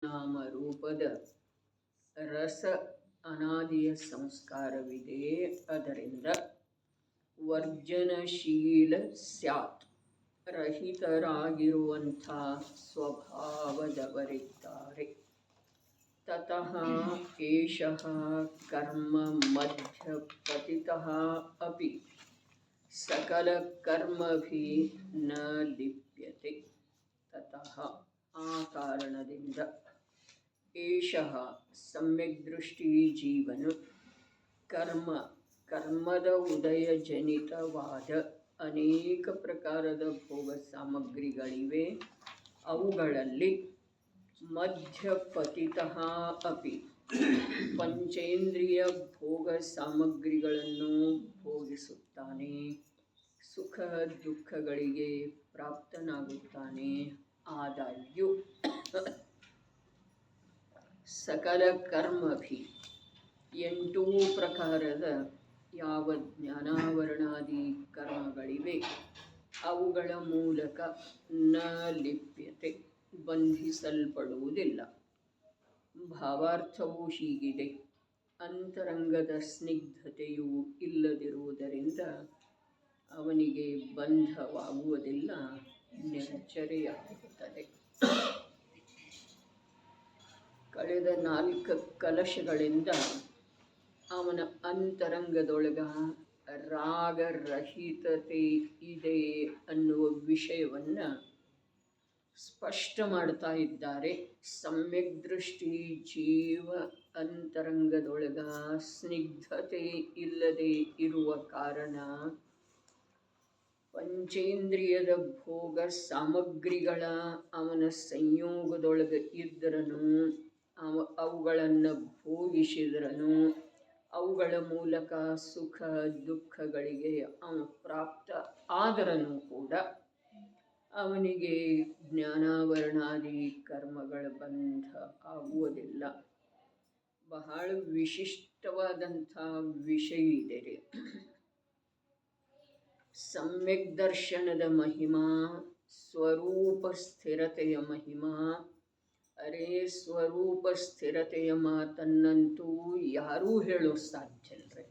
ನಾಮರೂಪದ ರಸ ಅನಾದಿಯ ಸಂಸ್ಕಾರವಿದೆ. ಅದರಿಂದ ವರ್ಜನಶೀಲ ಸ್ಯಾತ್, ರಹಿತರಾಗಿರುವಂಥ ಸ್ವಭಾವದವರಿದ್ದಾರೆ. ತತಃ ಏಷಃ ಕರ್ಮ ಮಧ್ಯ ಪತಿತಃ ಅಪಿ ಸಕಲ ಕರ್ಮಭಿ ನ ಲಿಪ್ಯತೆ. ತತಃ ಆ ಕಾರಣದಿಂದ ಏಷಃ ಸಮ್ಯಕ್ ದೃಷ್ಟಿ ಜೀವನು ಕರ್ಮದ ಉದಯ ಜನಿತವಾದ ಅನೇಕ ಪ್ರಕಾರದ ಭೋಗ ಸಾಮಗ್ರಿಗಳಿವೆ. ಅವುಗಳಲ್ಲಿ ಮಧ್ಯಪತಿತಃ ಅಪಿ ಪಂಚೇಂದ್ರಿಯ ಭೋಗ ಸಾಮಗ್ರಿಗಳನ್ನು ಭೋಗಿಸುತ್ತಾನೆ. ಸುಖ ದುಃಖಗಳಿಗೆ ಪ್ರಾಪ್ತನಾಗುತ್ತಾನೆ. ಆದಾಗ್ಯೂ ಸಕಲ ಕರ್ಮಭಿ 8 ಪ್ರಕಾರದ ಯಾವ ಜ್ಞಾನಾವರಣಾದಿ ಕರ್ಮಗಳಿವೆ ಅವುಗಳ ಮೂಲಕ ನ ಲಿಪ್ಯತೆ ಬಂಧಿಸಲ್ಪಡುವುದಿಲ್ಲ. ಭಾವಾರ್ಥವು ಹೀಗಿದೆ. ಅಂತರಂಗದ ಸ್ನಿಗ್ಧತೆಯು ಇಲ್ಲದಿರುವುದರಿಂದ ಅವನಿಗೆ ಬಂಧವಾಗುವುದಿಲ್ಲ, ನಿರ್ಜರೆಯಾಗುತ್ತದೆ. ಕಳೆದ 4 ಕಲಶಗಳಿಂದ ಅವನ ಅಂತರಂಗದೊಳಗ ರಾಗರಹಿತತೆ ಇದೆ ಅನ್ನುವ ವಿಷಯವನ್ನು ಸ್ಪಷ್ಟ ಮಾಡ್ತಾ ಇದ್ದಾರೆ. ಸಮ್ಯಕ್ ದೃಷ್ಟಿ ಜೀವ ಅಂತರಂಗದೊಳಗ ಸ್ನಿಗ್ಧತೆ ಇಲ್ಲದೆ ಇರುವ ಕಾರಣ ಪಂಚೇಂದ್ರಿಯದ ಭೋಗ ಸಾಮಗ್ರಿಗಳ ಅವನ ಸಂಯೋಗದೊಳಗೆ ಇದ್ದರನು, ಅವುಗಳನ್ನು ಭೋಗಿಸಿದರನು, ಅವುಗಳ ಮೂಲಕ ಸುಖ ದುಃಖಗಳಿಗೆ ಅವನು ಪ್ರಾಪ್ತ ಆದರನು ಕೂಡ ಅವನಿಗೆ ಜ್ಞಾನಾವರಣಾದಿ ಕರ್ಮಗಳ ಬಂಧ ಆಗುವುದಿಲ್ಲ. ಬಹಳ ವಿಶಿಷ್ಟವಾದಂಥ ವಿಷಯ ಇದೆ ರೀ. ಸಮ್ಯಕ್ ದರ್ಶನದ ಮಹಿಮಾ, ಸ್ವರೂಪ ಸ್ಥಿರತೆಯ ಮಹಿಮಾ. ಅರೇ ಸ್ವರೂಪ ಸ್ಥಿರತೆಯ ಮಾತನ್ನಂತೂ ಯಾರೂ ಹೇಳೋ ಸಾಧ್ಯ ಇಲ್ರಿ.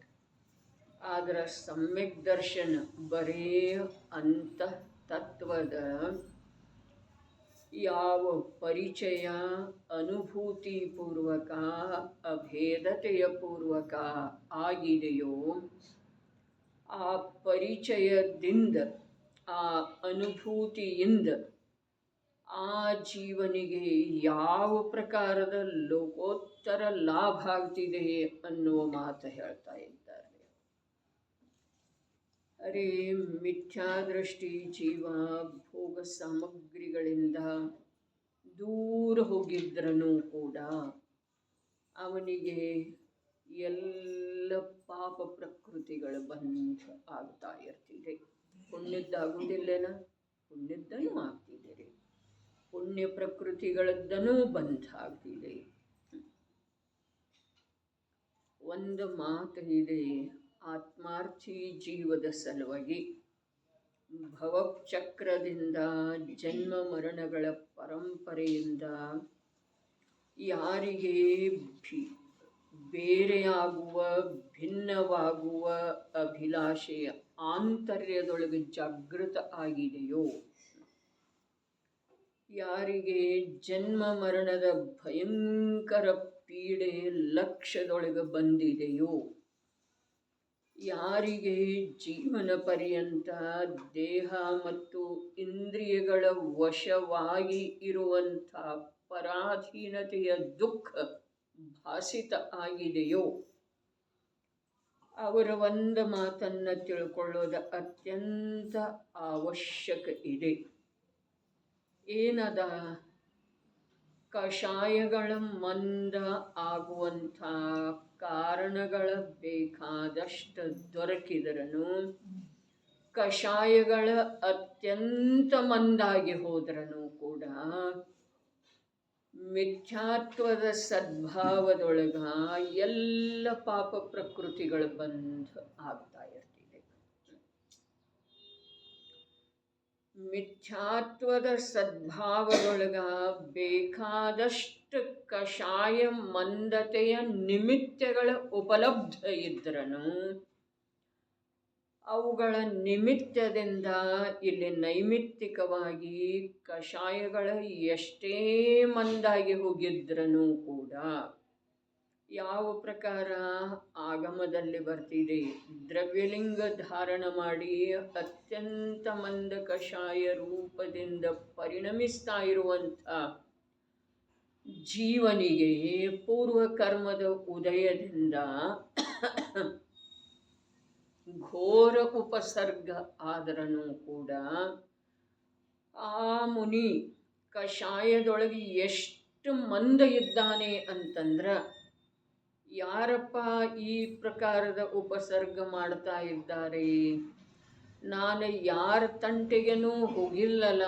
ಆದ್ರೆ ಸಮ್ಯಕ್ ದರ್ಶನ ಬರೇ ಅಂತಃ ತತ್ವದ ಯಾವ ಪರಿಚಯ ಅನುಭೂತಿ ಪೂರ್ವಕ ಅಭೇದತೆಯ ಪೂರ್ವಕ ಆಗಿದೆಯೋ ಆ ಪರಿಚಯದಿಂದ ಆ ಅನುಭೂತಿಯಿಂದ ಆ ಜೀವನಿಗೆ ಯಾವ ಪ್ರಕಾರದ ಲೋಕೋತ್ತರ ಲಾಭ ಆಗ್ತಿದೆ ಅನ್ನುವ ಮಾತು ಹೇಳ್ತಾ ಇದ್ದಾರೆ. ಅರೇ ಮಿಥ್ಯಾದೃಷ್ಟಿ ಜೀವ ಭೋಗ ಸಾಮಗ್ರಿಗಳಿಂದ ದೂರ ಹೋಗಿದ್ರನೂ ಕೂಡ ಅವನಿಗೆ ಎಲ್ಲ ಪಾಪ ಪ್ರಕೃತಿಗಳ ಬಂಧ ಆಗ್ತಾ ಇರ್ತಿದೆ. ಪುಣ್ಯದ್ದಾಗುವುದಿಲ್ಲನ? ಪುಣ್ಯದ್ದನೂ ಆಗ್ತಿದೆ ರೀ. ಪುಣ್ಯ ಪ್ರಕೃತಿಗಳದ್ದನೂ ಬಂಧ ಆಗ್ತಿದೆ. ಒಂದು ಮಾತು ಇದೆ, ಆತ್ಮಾರ್ಥಿ ಜೀವದ ಸಲುವಾಗಿ ಭವಚಕ್ರದಿಂದ ಜನ್ಮ ಮರಣಗಳ ಪರಂಪರೆಯಿಂದ ಯಾರಿಗೆ ಬೇರೆಯಾಗುವ ಭಿನ್ನವಾಗುವ ಅಭಿಲಾಷೆಯ ಆಂತರ್ಯದೊಳಗೆ ಜಾಗೃತ ಆಗಿದೆಯೋ, ಯಾರಿಗೆ ಜನ್ಮ ಮರಣದ ಭಯಂಕರ ಪೀಡೆ ಲಕ್ಷ್ಯದೊಳಗೆ ಬಂದಿದೆಯೋ, ಯಾರಿಗೆ ಜೀವನ ಪರ್ಯಂತ ದೇಹ ಮತ್ತು ಇಂದ್ರಿಯಗಳ ವಶವಾಗಿ ಇರುವಂಥ ಪರಾಧೀನತೆಯ ದುಃಖ ಭಾಸಿತ ಆಗಿದೆಯೋ, ಅವರ ಒಂದು ಮಾತನ್ನು ತಿಳ್ಕೊಳ್ಳೋದು ಅತ್ಯಂತ ಅವಶ್ಯಕ ಇದೆ. ಏನದ? ಕಷಾಯಗಳ ಮಂದ ಆಗುವಂಥ ಕಾರಣಗಳ ಬೇಕಾದಷ್ಟು ದೊರಕಿದರನು, ಕಷಾಯಗಳ ಅತ್ಯಂತ ಮಂದಾಗಿ ಹೋದ್ರನು ಕೂಡ ಮಿಥ್ಯಾತ್ವದ ಸದ್ಭಾವದೊಳಗ ಎಲ್ಲ ಪಾಪ ಪ್ರಕೃತಿಗಳ ಬಂಧ ಆಗ್ತಾ ಇರ್ತಿದೆ. ಮಿಥ್ಯಾತ್ವದ ಸದ್ಭಾವದೊಳಗ ಬೇಕಾದಷ್ಟು ಕಷಾಯ ಮಂದತೆಯ ನಿಮಿತ್ತಗಳ ಉಪಲಬ್ಧ ಇದ್ರನು ಅವುಗಳ ನಿಮಿತ್ತದಿಂದ ಇಲ್ಲಿ ನೈಮಿತ್ತಿಕವಾಗಿ ಕಷಾಯಗಳ ಎಷ್ಟೇ ಮಂದಾಗಿ ಹೋಗಿದ್ರನೂ ಕೂಡ ಯಾವ ಪ್ರಕಾರ ಆಗಮದಲ್ಲಿ ಬರ್ತಿದೆ, ದ್ರವ್ಯಲಿಂಗ ಧಾರಣ ಮಾಡಿ ಅತ್ಯಂತ ಮಂದ ಕಷಾಯ ರೂಪದಿಂದ ಪರಿಣಮಿಸ್ತಾ ಇರುವಂಥ ಜೀವನಿಗೆ ಪೂರ್ವ ಕರ್ಮದ ಉದಯದಿಂದ ಘೋರ ಉಪಸರ್ಗ ಆದರನು ಕೂಡ ಆ ಮುನಿ ಕಷಾಯದೊಳಗೆ ಎಷ್ಟು ಮಂದ ಇದ್ದಾನೆ ಅಂತಂದ್ರೆ, ಯಾರಪ್ಪ ಈ ಪ್ರಕಾರದ ಉಪಸರ್ಗ ಮಾಡ್ತಾ ಇದ್ದಾರೆ, ನಾನು ಯಾರ ತಂಟೆಗೆನೂ ಹೋಗಿಲ್ಲಲ್ಲ,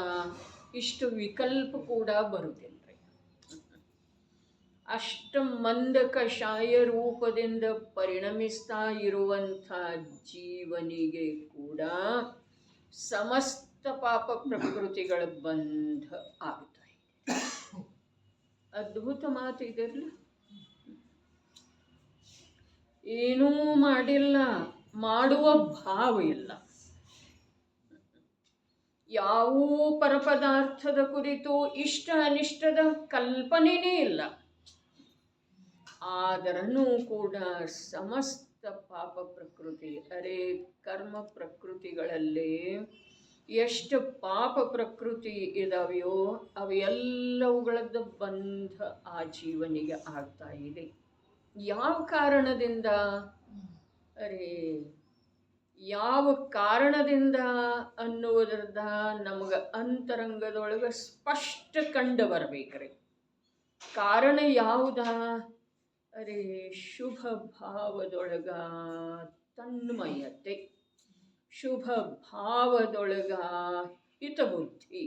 ಇಷ್ಟು ವಿಕಲ್ಪ ಕೂಡ ಬರುತ್ತಿಲ್ಲ. ಅಷ್ಟ ಮಂದ ಕಷಾಯ ರೂಪದಿಂದ ಪರಿಣಮಿಸ್ತಾ ಇರುವಂಥ ಜೀವನಿಗೆ ಕೂಡ ಸಮಸ್ತ ಪಾಪ ಪ್ರಕೃತಿಗಳ ಬಂಧ ಆಗ್ತಾ ಇದೆ. ಅದ್ಭುತ ಮಾತು ಇದೆಲ್ಲ. ಏನೂ ಮಾಡಿಲ್ಲ, ಮಾಡುವ ಭಾವ ಇಲ್ಲ, ಯಾವ ಪರಪದಾರ್ಥದ ಕುರಿತು ಇಷ್ಟ ಅನಿಷ್ಟದ ಕಲ್ಪನೆಯೇ ಇಲ್ಲ. ಆದರನೂ ಕೂಡ ಸಮಸ್ತ ಪಾಪ ಪ್ರಕೃತಿ, ಅರೆ ಕರ್ಮ ಪ್ರಕೃತಿಗಳಲ್ಲಿ ಎಷ್ಟು ಪಾಪ ಪ್ರಕೃತಿ ಇದಾವೆಯೋ ಅವೆಲ್ಲವುಗಳದ್ದು ಬಂಧ ಆ ಜೀವನಿಗೆ ಆಗ್ತಾ ಇದೆ. ಯಾವ ಕಾರಣದಿಂದ? ಅರೆ ಯಾವ ಕಾರಣದಿಂದ ಅನ್ನುವುದರದ ನಮಗೆ ಅಂತರಂಗದೊಳಗೆ ಸ್ಪಷ್ಟ ಕಂಡು ಬರಬೇಕ್ರಿ. ಕಾರಣ ಯಾವುದ? ಅರೆ ಶುಭ ಭಾವದೊಳಗ ತನ್ಮಯತೆ, ಶುಭ ಭಾವದೊಳಗ ಹಿತಬುದ್ಧಿ,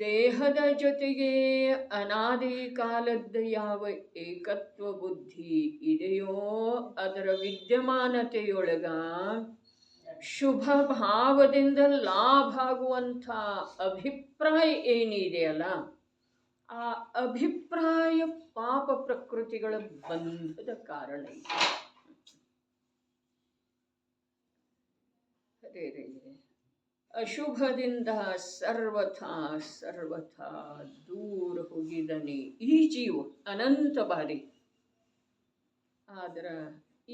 ದೇಹದ ಜೊತೆಗೆ ಅನಾದಿ ಕಾಲದ ಯಾವ ಏಕತ್ವ ಬುದ್ಧಿ ಇದೆಯೋ ಅದರ ವಿದ್ಯಮಾನತೆಯೊಳಗ ಶುಭ ಭಾವದಿಂದ ಲಾಭ ಆಗುವಂಥ ಅಭಿಪ್ರಾಯ ಏನಿದೆಯಲ್ಲ, ಆ ಅಭಿಪ್ರಾಯ ಪಾಪ ಪ್ರಕೃತಿಗಳ ಬಂಧದ ಕಾರಣ ಇದೆ. ಅಶುಭದಿಂದ ಸರ್ವಥಾ ದೂರ ಹೋಗಿದನೆ ಈ ಜೀವ ಅನಂತ ಬಾರಿ. ಆದ್ರೆ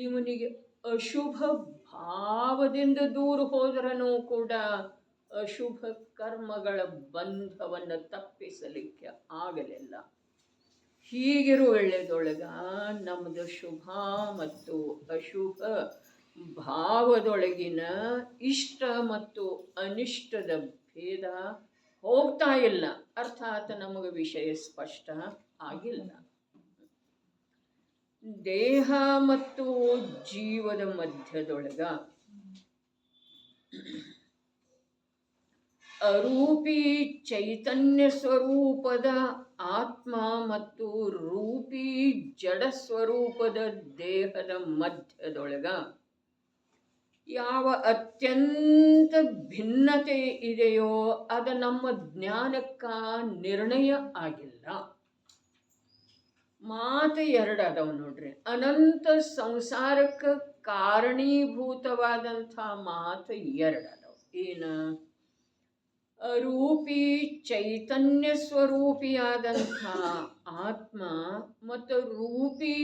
ಇವನಿಗೆ ಅಶುಭ ಭಾವದಿಂದ ದೂರ ಹೋದ್ರೂ ಕೂಡ ಅಶುಭ ಕರ್ಮಗಳ ಬಂಧವನ್ನು ತಪ್ಪಿಸಲಿಕ್ಕೆ ಆಗಲಿಲ್ಲ. ಹೀಗಿರುವೆಳೆದೊಳಗ ನಮ್ಮದು ಶುಭ ಮತ್ತು ಅಶುಭ ಭಾವದೊಳಗಿನ ಇಷ್ಟ ಮತ್ತು ಅನಿಷ್ಟದ ಭೇದ ಹೋಗ್ತಾ ಇಲ್ಲ. ಅರ್ಥಾತ್ ನಮಗೆ ವಿಷಯ ಸ್ಪಷ್ಟ ಆಗಿಲ್ಲ. ದೇಹ ಮತ್ತು ಜೀವದ ಮಧ್ಯದೊಳಗ ಅರೂಪಿ ಚೈತನ್ಯ ಸ್ವರೂಪದ ಆತ್ಮ ಮತ್ತು ರೂಪಿ ಜಡ ಸ್ವರೂಪದ ದೇಹದ ಮಧ್ಯದೊಳಗ ಯಾವ ಅತ್ಯಂತ ಭಿನ್ನತೆ ಇದೆಯೋ ಅದು ನಮ್ಮ ಜ್ಞಾನಕ್ಕ ನಿರ್ಣಯ ಆಗಿಲ್ಲ. ಮಾತು ಎರಡು ಅದಾವ ನೋಡ್ರಿ. ಅನಂತ ಸಂಸಾರಕ್ಕೆ ಕಾರಣೀಭೂತವಾದಂಥ ಮಾತು ಎರಡು ಅದಾವ. ಏನ? ಅರೂಪಿ ಚೈತನ್ಯ ಸ್ವರೂಪಿಯಾದಂಥ ಆತ್ಮ ಮತ್ತು ರೂಪಿ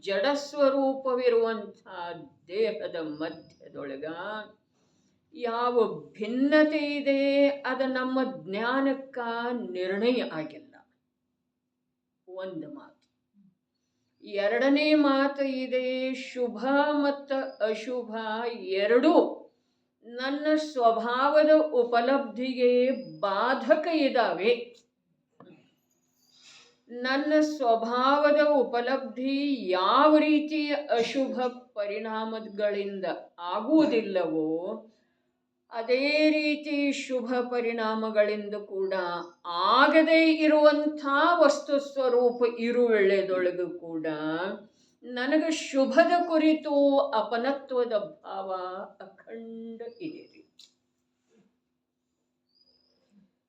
ಜಡ ಸ್ವರೂಪವಿರುವಂಥ ದೇಹದ ಮಧ್ಯದೊಳಗ ಯಾವ ಭಿನ್ನತೆ ಇದೆ ಅದು ನಮ್ಮ ಜ್ಞಾನಕ್ಕ ನಿರ್ಣಯ ಆಗಿಲ್ಲ. ಒಂದು ಮಾತು. ಎರಡನೇ ಮಾತು ಇದೆ, ಶುಭ ಮತ್ತು ಅಶುಭ ಎರಡೂ ನನ್ನ ಸ್ವಭಾವದ ಉಪಲಬ್ಧಿಗೆ ಬಾಧಕ ಇದ್ದಾವೆ. ನನ್ನ ಸ್ವಭಾವದ ಉಪಲಬ್ಧಿ ಯಾವ ರೀತಿಯ ಅಶುಭ ಪರಿಣಾಮಗಳಿಂದ ಆಗುವುದಿಲ್ಲವೋ ಅದೇ ರೀತಿ ಶುಭ ಪರಿಣಾಮಗಳಿಂದ ಕೂಡ ಆಗದೇ ಇರುವಂಥ ವಸ್ತು ಸ್ವರೂಪ ಇರುವೆಳೆದೊಳಗೂ ಕೂಡ ನನಗೆ ಶುಭದ ಕುರಿತು ಅಪನತ್ವದ ಭಾವ ಅಖಂಡ ಇದೆ.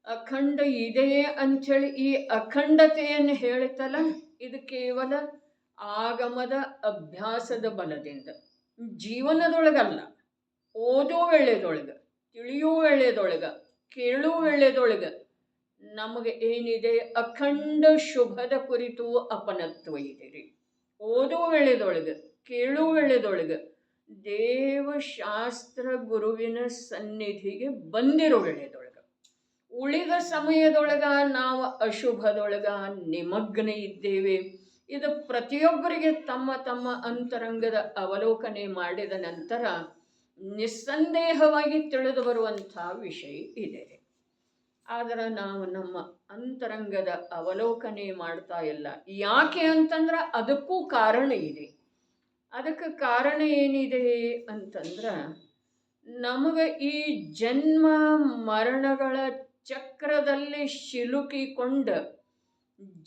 ಅಖಂಡ ಇದೆ ಅಂಥೇಳಿ ಈ ಅಖಂಡತೆಯನ್ನು ಹೇಳ್ತಲ್ಲ, ಇದು ಕೇವಲ ಆಗಮದ ಅಭ್ಯಾಸದ ಬಲದಿಂದ, ಜೀವನದೊಳಗಲ್ಲ. ಓದೋ ವೇಳೆದೊಳಗೆ, ತಿಳಿಯೋ ವೇಳೆದೊಳಗೆ, ಕೇಳೋ ವೇಳೆದೊಳಗೆ ನಮಗೆ ಏನಿದೆ, ಅಖಂಡ ಶುಭದ ಕುರಿತು ಅಪನತ್ವ ಇದೆ ರೀ. ಓದೋ ವೇಳೆದೊಳಗೆ, ಕೇಳೋ ವೇಳೆದೊಳಗೆ ದೇವಶಾಸ್ತ್ರ ಗುರುವಿನ ಸನ್ನಿಧಿಗೆ ಬಂದಿರೋ ವೇಳೆದೊಳಗೆ, ಉಳಿದ ಸಮಯದೊಳಗ ನಾವು ಅಶುಭದೊಳಗ ನಿಮಗ್ನ ಇದ್ದೇವೆ. ಇದು ಪ್ರತಿಯೊಬ್ಬರಿಗೆ ತಮ್ಮ ತಮ್ಮ ಅಂತರಂಗದ ಅವಲೋಕನೆ ಮಾಡಿದ ನಂತರ ನಿಸ್ಸಂದೇಹವಾಗಿ ತಿಳಿದು ಬರುವಂಥ ವಿಷಯ ಇದೆ. ಆದರೆ ನಾವು ನಮ್ಮ ಅಂತರಂಗದ ಅವಲೋಕನೆ ಮಾಡ್ತಾ ಇಲ್ಲ. ಯಾಕೆ ಅಂತಂದ್ರೆ ಅದಕ್ಕೂ ಕಾರಣ ಇದೆ. ಅದಕ್ಕೆ ಕಾರಣ ಏನಿದೆ ಅಂತಂದ್ರೆ, ನಮಗೆ ಈ ಜನ್ಮ ಮರಣಗಳ ಚಕ್ರದಲ್ಲಿ ಸಿಲುಕಿಕೊಂಡ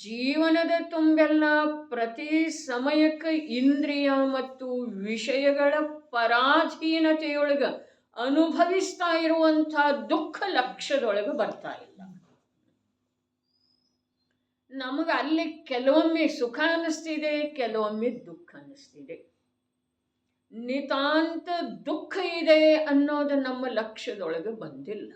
ಜೀವನದ ತುಂಬೆಲ್ಲ ಪ್ರತಿ ಸಮಯಕ್ಕೆ ಇಂದ್ರಿಯ ಮತ್ತು ವಿಷಯಗಳ ಪರಾಧೀನತೆಯೊಳಗ ಅನುಭವಿಸ್ತಾ ಇರುವಂಥ ದುಃಖ ಲಕ್ಷ್ಯದೊಳಗೆ ಬರ್ತಾ ಇಲ್ಲ. ನಮಗೆ ಅಲ್ಲಿ ಕೆಲವೊಮ್ಮೆ ಸುಖ ಅನ್ನಿಸ್ತಿದೆ, ಕೆಲವೊಮ್ಮೆ ದುಃಖ ಅನ್ನಿಸ್ತಿದೆ. ನಿತಾಂತ ದುಃಖ ಇದೆ ಅನ್ನೋದು ನಮ್ಮ ಲಕ್ಷ್ಯದೊಳಗೆ ಬಂದಿಲ್ಲ.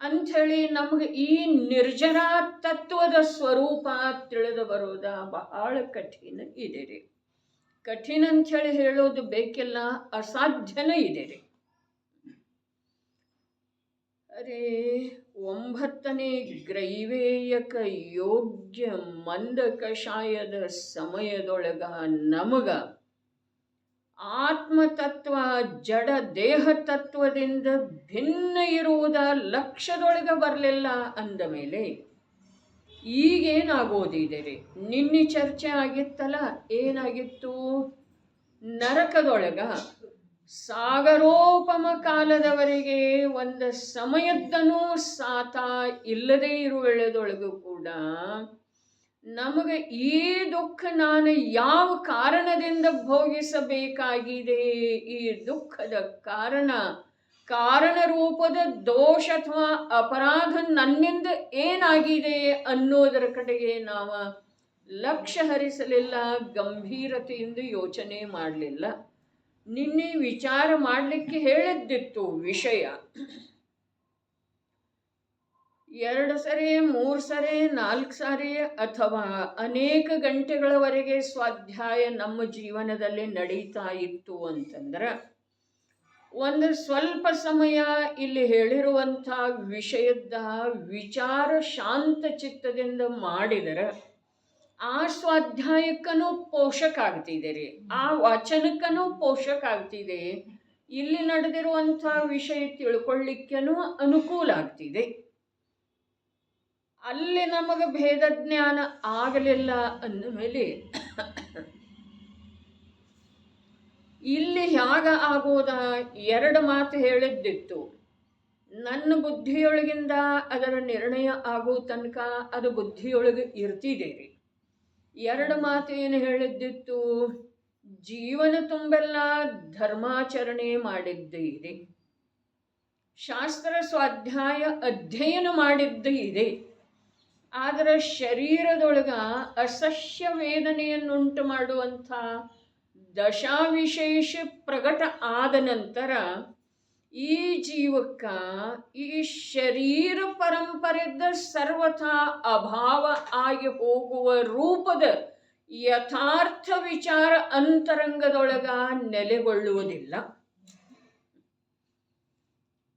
ಅಂಥೇಳಿ ನಮಗೆ ಈ ನಿರ್ಜನ ತತ್ವದ ಸ್ವರೂಪ ತಿಳಿದು ಬರೋದ ಬಹಳ ಕಠಿಣ ಇದೆ ರೀ. ಕಠಿಣ ಅಂಥೇಳಿ ಹೇಳೋದು ಬೇಕಿಲ್ಲ, ಅಸಾಧ್ಯನ ಇದೆ ರೀ. ಅರೇ 9ನೇ ಗ್ರೈವೇಯಕ ಯೋಗ್ಯ ಮಂದ ಕಷಾಯದ ಸಮಯದೊಳಗ ನಮಗ ಆತ್ಮತತ್ವ ಜಡ ದೇಹ ತತ್ವದಿಂದ ಭಿನ್ನ ಇರುವುದ ಲಕ್ಷ್ಯದೊಳಗೆ ಬರಲಿಲ್ಲ ಅಂದ ಮೇಲೆ ಈಗೇನಾಗೋದಿದೆ ರೀ. ನಿನ್ನೆ ಚರ್ಚೆ ಆಗಿತ್ತಲ್ಲ, ಏನಾಗಿತ್ತು? ನರಕದೊಳಗ ಸಾಗರೋಪಮ ಕಾಲದವರೆಗೆ ಒಂದು ಸಮಯದ್ದನೂ ಸಾತ ಇಲ್ಲದೇ ಇರುವೆಳೆದೊಳಗೂ ಕೂಡ ನಮಗೆ ಈ ದುಃಖ ನಾನು ಯಾವ ಕಾರಣದಿಂದ ಭೋಗಿಸಬೇಕಾಗಿದೆ, ಈ ದುಃಖದ ಕಾರಣ ರೂಪದ ದೋಷ ಅಥವಾ ಅಪರಾಧ ನನ್ನಿಂದ ಏನಾಗಿದೆ ಅನ್ನೋದರ ಕಡೆಗೆ ನಾವು ಲಕ್ಷ್ಯ ಹರಿಸಲಿಲ್ಲ, ಗಂಭೀರತೆಯಿಂದ ಯೋಚನೆ ಮಾಡಲಿಲ್ಲ. ನಿನ್ನೆ ವಿಚಾರ ಮಾಡಲಿಕ್ಕೆ ಹೇಳಿದ್ದಿತ್ತು ವಿಷಯ. 2 ಸರಿ 3 ಸರಿ 4 ಸಾರಿ ಅಥವಾ ಅನೇಕ ಗಂಟೆಗಳವರೆಗೆ ಸ್ವಾಧ್ಯಾಯ ನಮ್ಮ ಜೀವನದಲ್ಲಿ ನಡೀತಾ ಇತ್ತು ಅಂತಂದ್ರೆ, ಒಂದು ಸ್ವಲ್ಪ ಸಮಯ ಇಲ್ಲಿ ಹೇಳಿರುವಂಥ ವಿಷಯದ ವಿಚಾರ ಶಾಂತ ಚಿತ್ತದಿಂದ ಮಾಡಿದರೆ ಆ ಸ್ವಾಧ್ಯಾಯಕ್ಕನೂ ಪೋಷಕ ಆಗ್ತಿದೆ ರೀ, ಆ ವಾಚನಕ್ಕನೂ ಪೋಷಕ ಆಗ್ತಿದೆ, ಇಲ್ಲಿ ನಡೆದಿರುವಂಥ ವಿಷಯ ತಿಳ್ಕೊಳ್ಳಿಕ್ಕೂ ಅನುಕೂಲ ಆಗ್ತಿದೆ. ಅಲ್ಲಿ ನಮಗೆ ಭೇದ ಜ್ಞಾನ ಆಗಲಿಲ್ಲ ಅಂದಮೇಲೆ ಇಲ್ಲಿ ಹೇಗ ಆಗೋದ? 2 ಮಾತು ಹೇಳಿದ್ದಿತ್ತು. ನನ್ನ ಬುದ್ಧಿಯೊಳಗಿಂದ ಅದರ ನಿರ್ಣಯ ಆಗೋ ತನಕ ಅದು ಬುದ್ಧಿಯೊಳಗೆ ಇರ್ತಿದೆ ರೀ. 2 ಮಾತು ಏನು ಹೇಳಿದ್ದಿತ್ತು? ಜೀವನ ತುಂಬೆಲ್ಲ ಧರ್ಮಾಚರಣೆ ಮಾಡಿದ್ದು ಇದೆ, ಶಾಸ್ತ್ರ ಸ್ವಾಧ್ಯಾಯ ಅಧ್ಯಯನ ಮಾಡಿದ್ದು ಇದೆ. ಆದರೆ ಶರೀರದೊಳಗ ಅಸಹ್ಯ ವೇದನೆಯನ್ನುಂಟು ಮಾಡುವಂಥ ದಶಾವಿಶೇಷ ಪ್ರಕಟ ಆದ ನಂತರ ಈ ಜೀವಕ್ಕ ಈ ಶರೀರ ಪರಂಪರೆದ ಸರ್ವಥಾ ಅಭಾವ ಆಗಿ ಹೋಗುವ ರೂಪದ ಯಥಾರ್ಥ ವಿಚಾರ ಅಂತರಂಗದೊಳಗ ನೆಲೆಗೊಳ್ಳುವುದಿಲ್ಲ.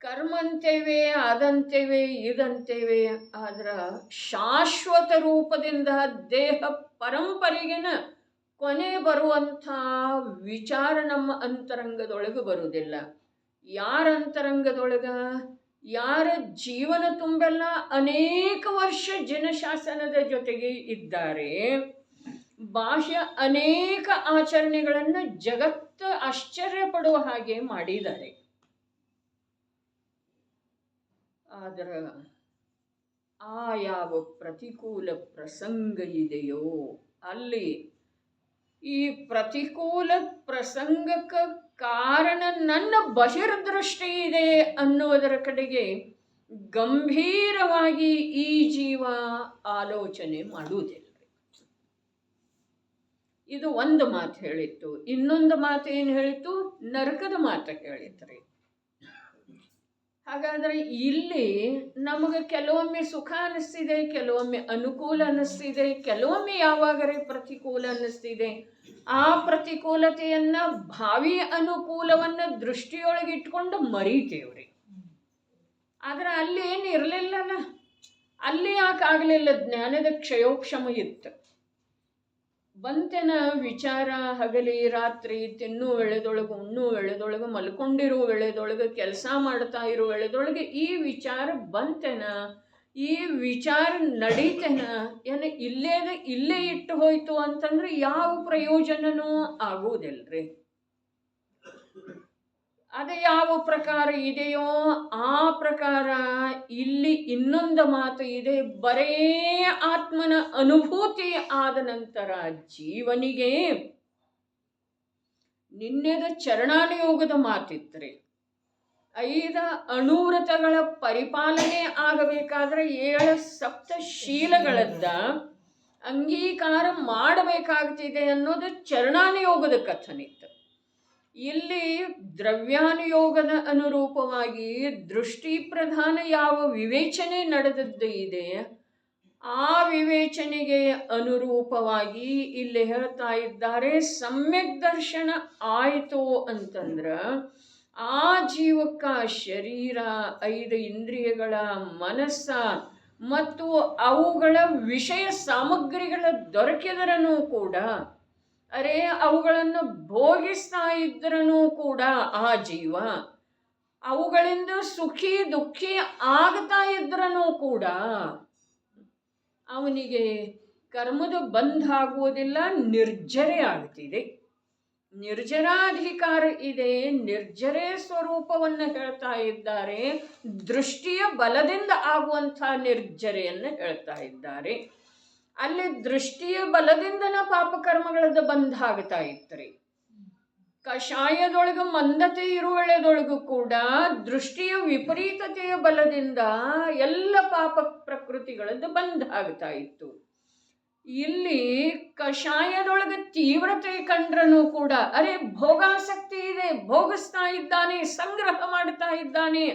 ಕರ್ಮ ಅಂತೇವೆ, ಅದಂತೇವೆ, ಇದಂತೇವೆ, ಆದ್ರೆ ಶಾಶ್ವತ ರೂಪದಿಂದ ದೇಹ ಪರಂಪರೆಗಿನ ಕೊನೆ ಬರುವಂಥ ವಿಚಾರ ನಮ್ಮ ಅಂತರಂಗದೊಳಗೆ ಬರುವುದಿಲ್ಲ. ಯಾರ ಅಂತರಂಗದೊಳಗ? ಯಾರ ಜೀವನ ತುಂಬೆಲ್ಲ ಅನೇಕ ವರ್ಷ ಜನಶಾಸನದ ಜೊತೆಗೆ ಇದ್ದಾರೆ, ಬಾಹ್ಯ ಅನೇಕ ಆಚರಣೆಗಳನ್ನು ಜಗತ್ತು ಆಶ್ಚರ್ಯಪಡುವ ಹಾಗೆ ಮಾಡಿದ್ದಾರೆ. ಆದರೆ ಆ ಯಾವ ಪ್ರತಿಕೂಲ ಪ್ರಸಂಗ ಇದೆಯೋ ಅಲ್ಲಿ ಈ ಪ್ರತಿಕೂಲ ಪ್ರಸಂಗಕ್ಕೆ ಕಾರಣ ನನ್ನ ಬಹಿರ್ದೃಷ್ಟಿ ಇದೆ ಅನ್ನೋದರ ಕಡೆಗೆ ಗಂಭೀರವಾಗಿ ಈ ಜೀವ ಆಲೋಚನೆ ಮಾಡುವುದಿಲ್ಲ. ಇದು ಒಂದು ಮಾತು ಹೇಳಿತ್ತು. ಇನ್ನೊಂದು ಮಾತು ಏನು ಹೇಳಿತ್ತು? ನರಕದ ಮಾತು ಹೇಳಿದ್ರಿ. ಹಾಗಾದರೆ ಇಲ್ಲಿ ನಮಗೆ ಕೆಲವೊಮ್ಮೆ ಸುಖ ಅನ್ನಿಸ್ತಿದೆ, ಕೆಲವೊಮ್ಮೆ ಅನುಕೂಲ ಅನ್ನಿಸ್ತಿದೆ, ಕೆಲವೊಮ್ಮೆ ಯಾವಾಗಲೇ ಪ್ರತಿಕೂಲ ಅನ್ನಿಸ್ತಿದೆ. ಆ ಪ್ರತಿಕೂಲತೆಯನ್ನ, ಭಾವಿ ಅನುಕೂಲವನ್ನು ದೃಷ್ಟಿಯೊಳಗೆ ಇಟ್ಕೊಂಡು ಮರೀತೇವ್ರಿ. ಆದ್ರೆ ಅಲ್ಲಿ ಏನು ಇರಲಿಲ್ಲಲ್ಲ, ಅಲ್ಲಿ ಯಾಕಾಗಲಿಲ್ಲ? ಜ್ಞಾನದ ಕ್ಷಯೋಕ್ಷಮ ಇತ್ತು. ಬಂತೆನ ವಿಚಾರ ಹಗಲಿ ರಾತ್ರಿ, ತಿನ್ನು ವೇಳೆದೊಳಗೆ, ಉಣ್ಣು ವೇಳೆದೊಳಗೆ, ಮಲ್ಕೊಂಡಿರೋ ವೇಳೆದೊಳಗೆ, ಕೆಲಸ ಮಾಡ್ತಾ ಇರೋ ವೇಳೆದೊಳಗೆ ಈ ವಿಚಾರ ಬಂತೆನ, ಈ ವಿಚಾರ ನಡೀತೆನ, ಏನು ಇಲ್ಲೇ ಇಟ್ಟು ಹೋಯ್ತು ಅಂತಂದ್ರೆ ಯಾವ ಪ್ರಯೋಜನನೂ ಆಗುವುದಿಲ್ರಿ. ಅದೇ ಯಾವ ಪ್ರಕಾರ ಇದೆಯೋ ಆ ಪ್ರಕಾರ ಇಲ್ಲಿ ಇನ್ನೊಂದು ಮಾತು ಇದೆ. ಬರೇ ಆತ್ಮನ ಅನುಭೂತಿ ಆದ ನಂತರ ಜೀವನಿಗೆ ನಿನ್ನೆದ ಚರಣಾನುಯೋಗದ ಮಾತಿತ್ರಿ. 5 ಅಣುವ್ರತಗಳ ಪರಿಪಾಲನೆ ಆಗಬೇಕಾದ್ರೆ 7 ಸಪ್ತಶೀಲಗಳದ್ದ ಅಂಗೀಕಾರ ಮಾಡಬೇಕಾಗ್ತಿದೆ ಅನ್ನೋದು ಚರಣಾನುಯೋಗದ ಕಥನಿತ್ತು. ಇಲ್ಲಿ ದ್ರವ್ಯಾನುಯೋಗದ ಅನುರೂಪವಾಗಿ ದೃಷ್ಟಿ ಪ್ರಧಾನ ಯಾವ ವಿವೇಚನೆ ನಡೆದದ್ದು ಇದೆ, ಆ ವಿವೇಚನೆಗೆ ಅನುರೂಪವಾಗಿ ಇಲ್ಲಿ ಹೇಳ್ತಾ ಇದ್ದಾರೆ. ಸಮ್ಯಕ್ ದರ್ಶನ ಆಯಿತು ಅಂತಂದ್ರ ಆ ಜೀವಕ್ಕ ಶರೀರ, 5 ಇಂದ್ರಿಯಗಳ, ಮನಸ್ಸ ಮತ್ತು ಅವುಗಳ ವಿಷಯ ಸಾಮಗ್ರಿಗಳ ದೊರಕಿದರನೂ ಕೂಡ, ಅವುಗಳನ್ನು ಭೋಗಿಸ್ತಾ ಇದ್ರೂ ಕೂಡ ಆ ಜೀವ ಅವುಗಳಿಂದ ಸುಖಿ ದುಃಖಿ ಆಗ್ತಾ ಇದ್ರೂ ಕೂಡ ಅವನಿಗೆ ಕರ್ಮದ ಬಂಧ ಆಗುವುದಿಲ್ಲ, ನಿರ್ಜರೆ ಆಗ್ತಿದೆ. ನಿರ್ಜರಾಧಿಕಾರ ಇದೆ. ನಿರ್ಜರೆ ಸ್ವರೂಪವನ್ನು ಹೇಳ್ತಾ ಇದ್ದಾರೆ. ದೃಷ್ಟಿಯ ಬಲದಿಂದ ಆಗುವಂಥ ನಿರ್ಜರೆಯನ್ನು ಹೇಳ್ತಾ ಇದ್ದಾರೆ. ಅಲ್ಲಿ ದೃಷ್ಟಿಯ ಬಲದಿಂದನ ಪಾಪಕರ್ಮಗಳದ್ದು ಬಂಧ ಆಗ್ತಾ ಇತ್ರಿ. ಕಷಾಯದೊಳಗೆ ಮಂದತೆ ಇರುವಳೆದೊಳಗೂ ಕೂಡ ದೃಷ್ಟಿಯ ವಿಪರೀತತೆಯ ಬಲದಿಂದ ಎಲ್ಲ ಪಾಪ ಪ್ರಕೃತಿಗಳದ್ದು ಬಂಧ ಆಗ್ತಾ ಇತ್ತು. ಇಲ್ಲಿ ಕಷಾಯದೊಳಗೆ ತೀವ್ರತೆ ಕಂಡ್ರೂ ಕೂಡ ಭೋಗಾಸಕ್ತಿ ಇದೆ, ಭೋಗಿಸ್ತಾ ಇದ್ದಾನೆ, ಸಂಗ್ರಹ ಮಾಡ್ತಾ ಇದ್ದಾನೆ,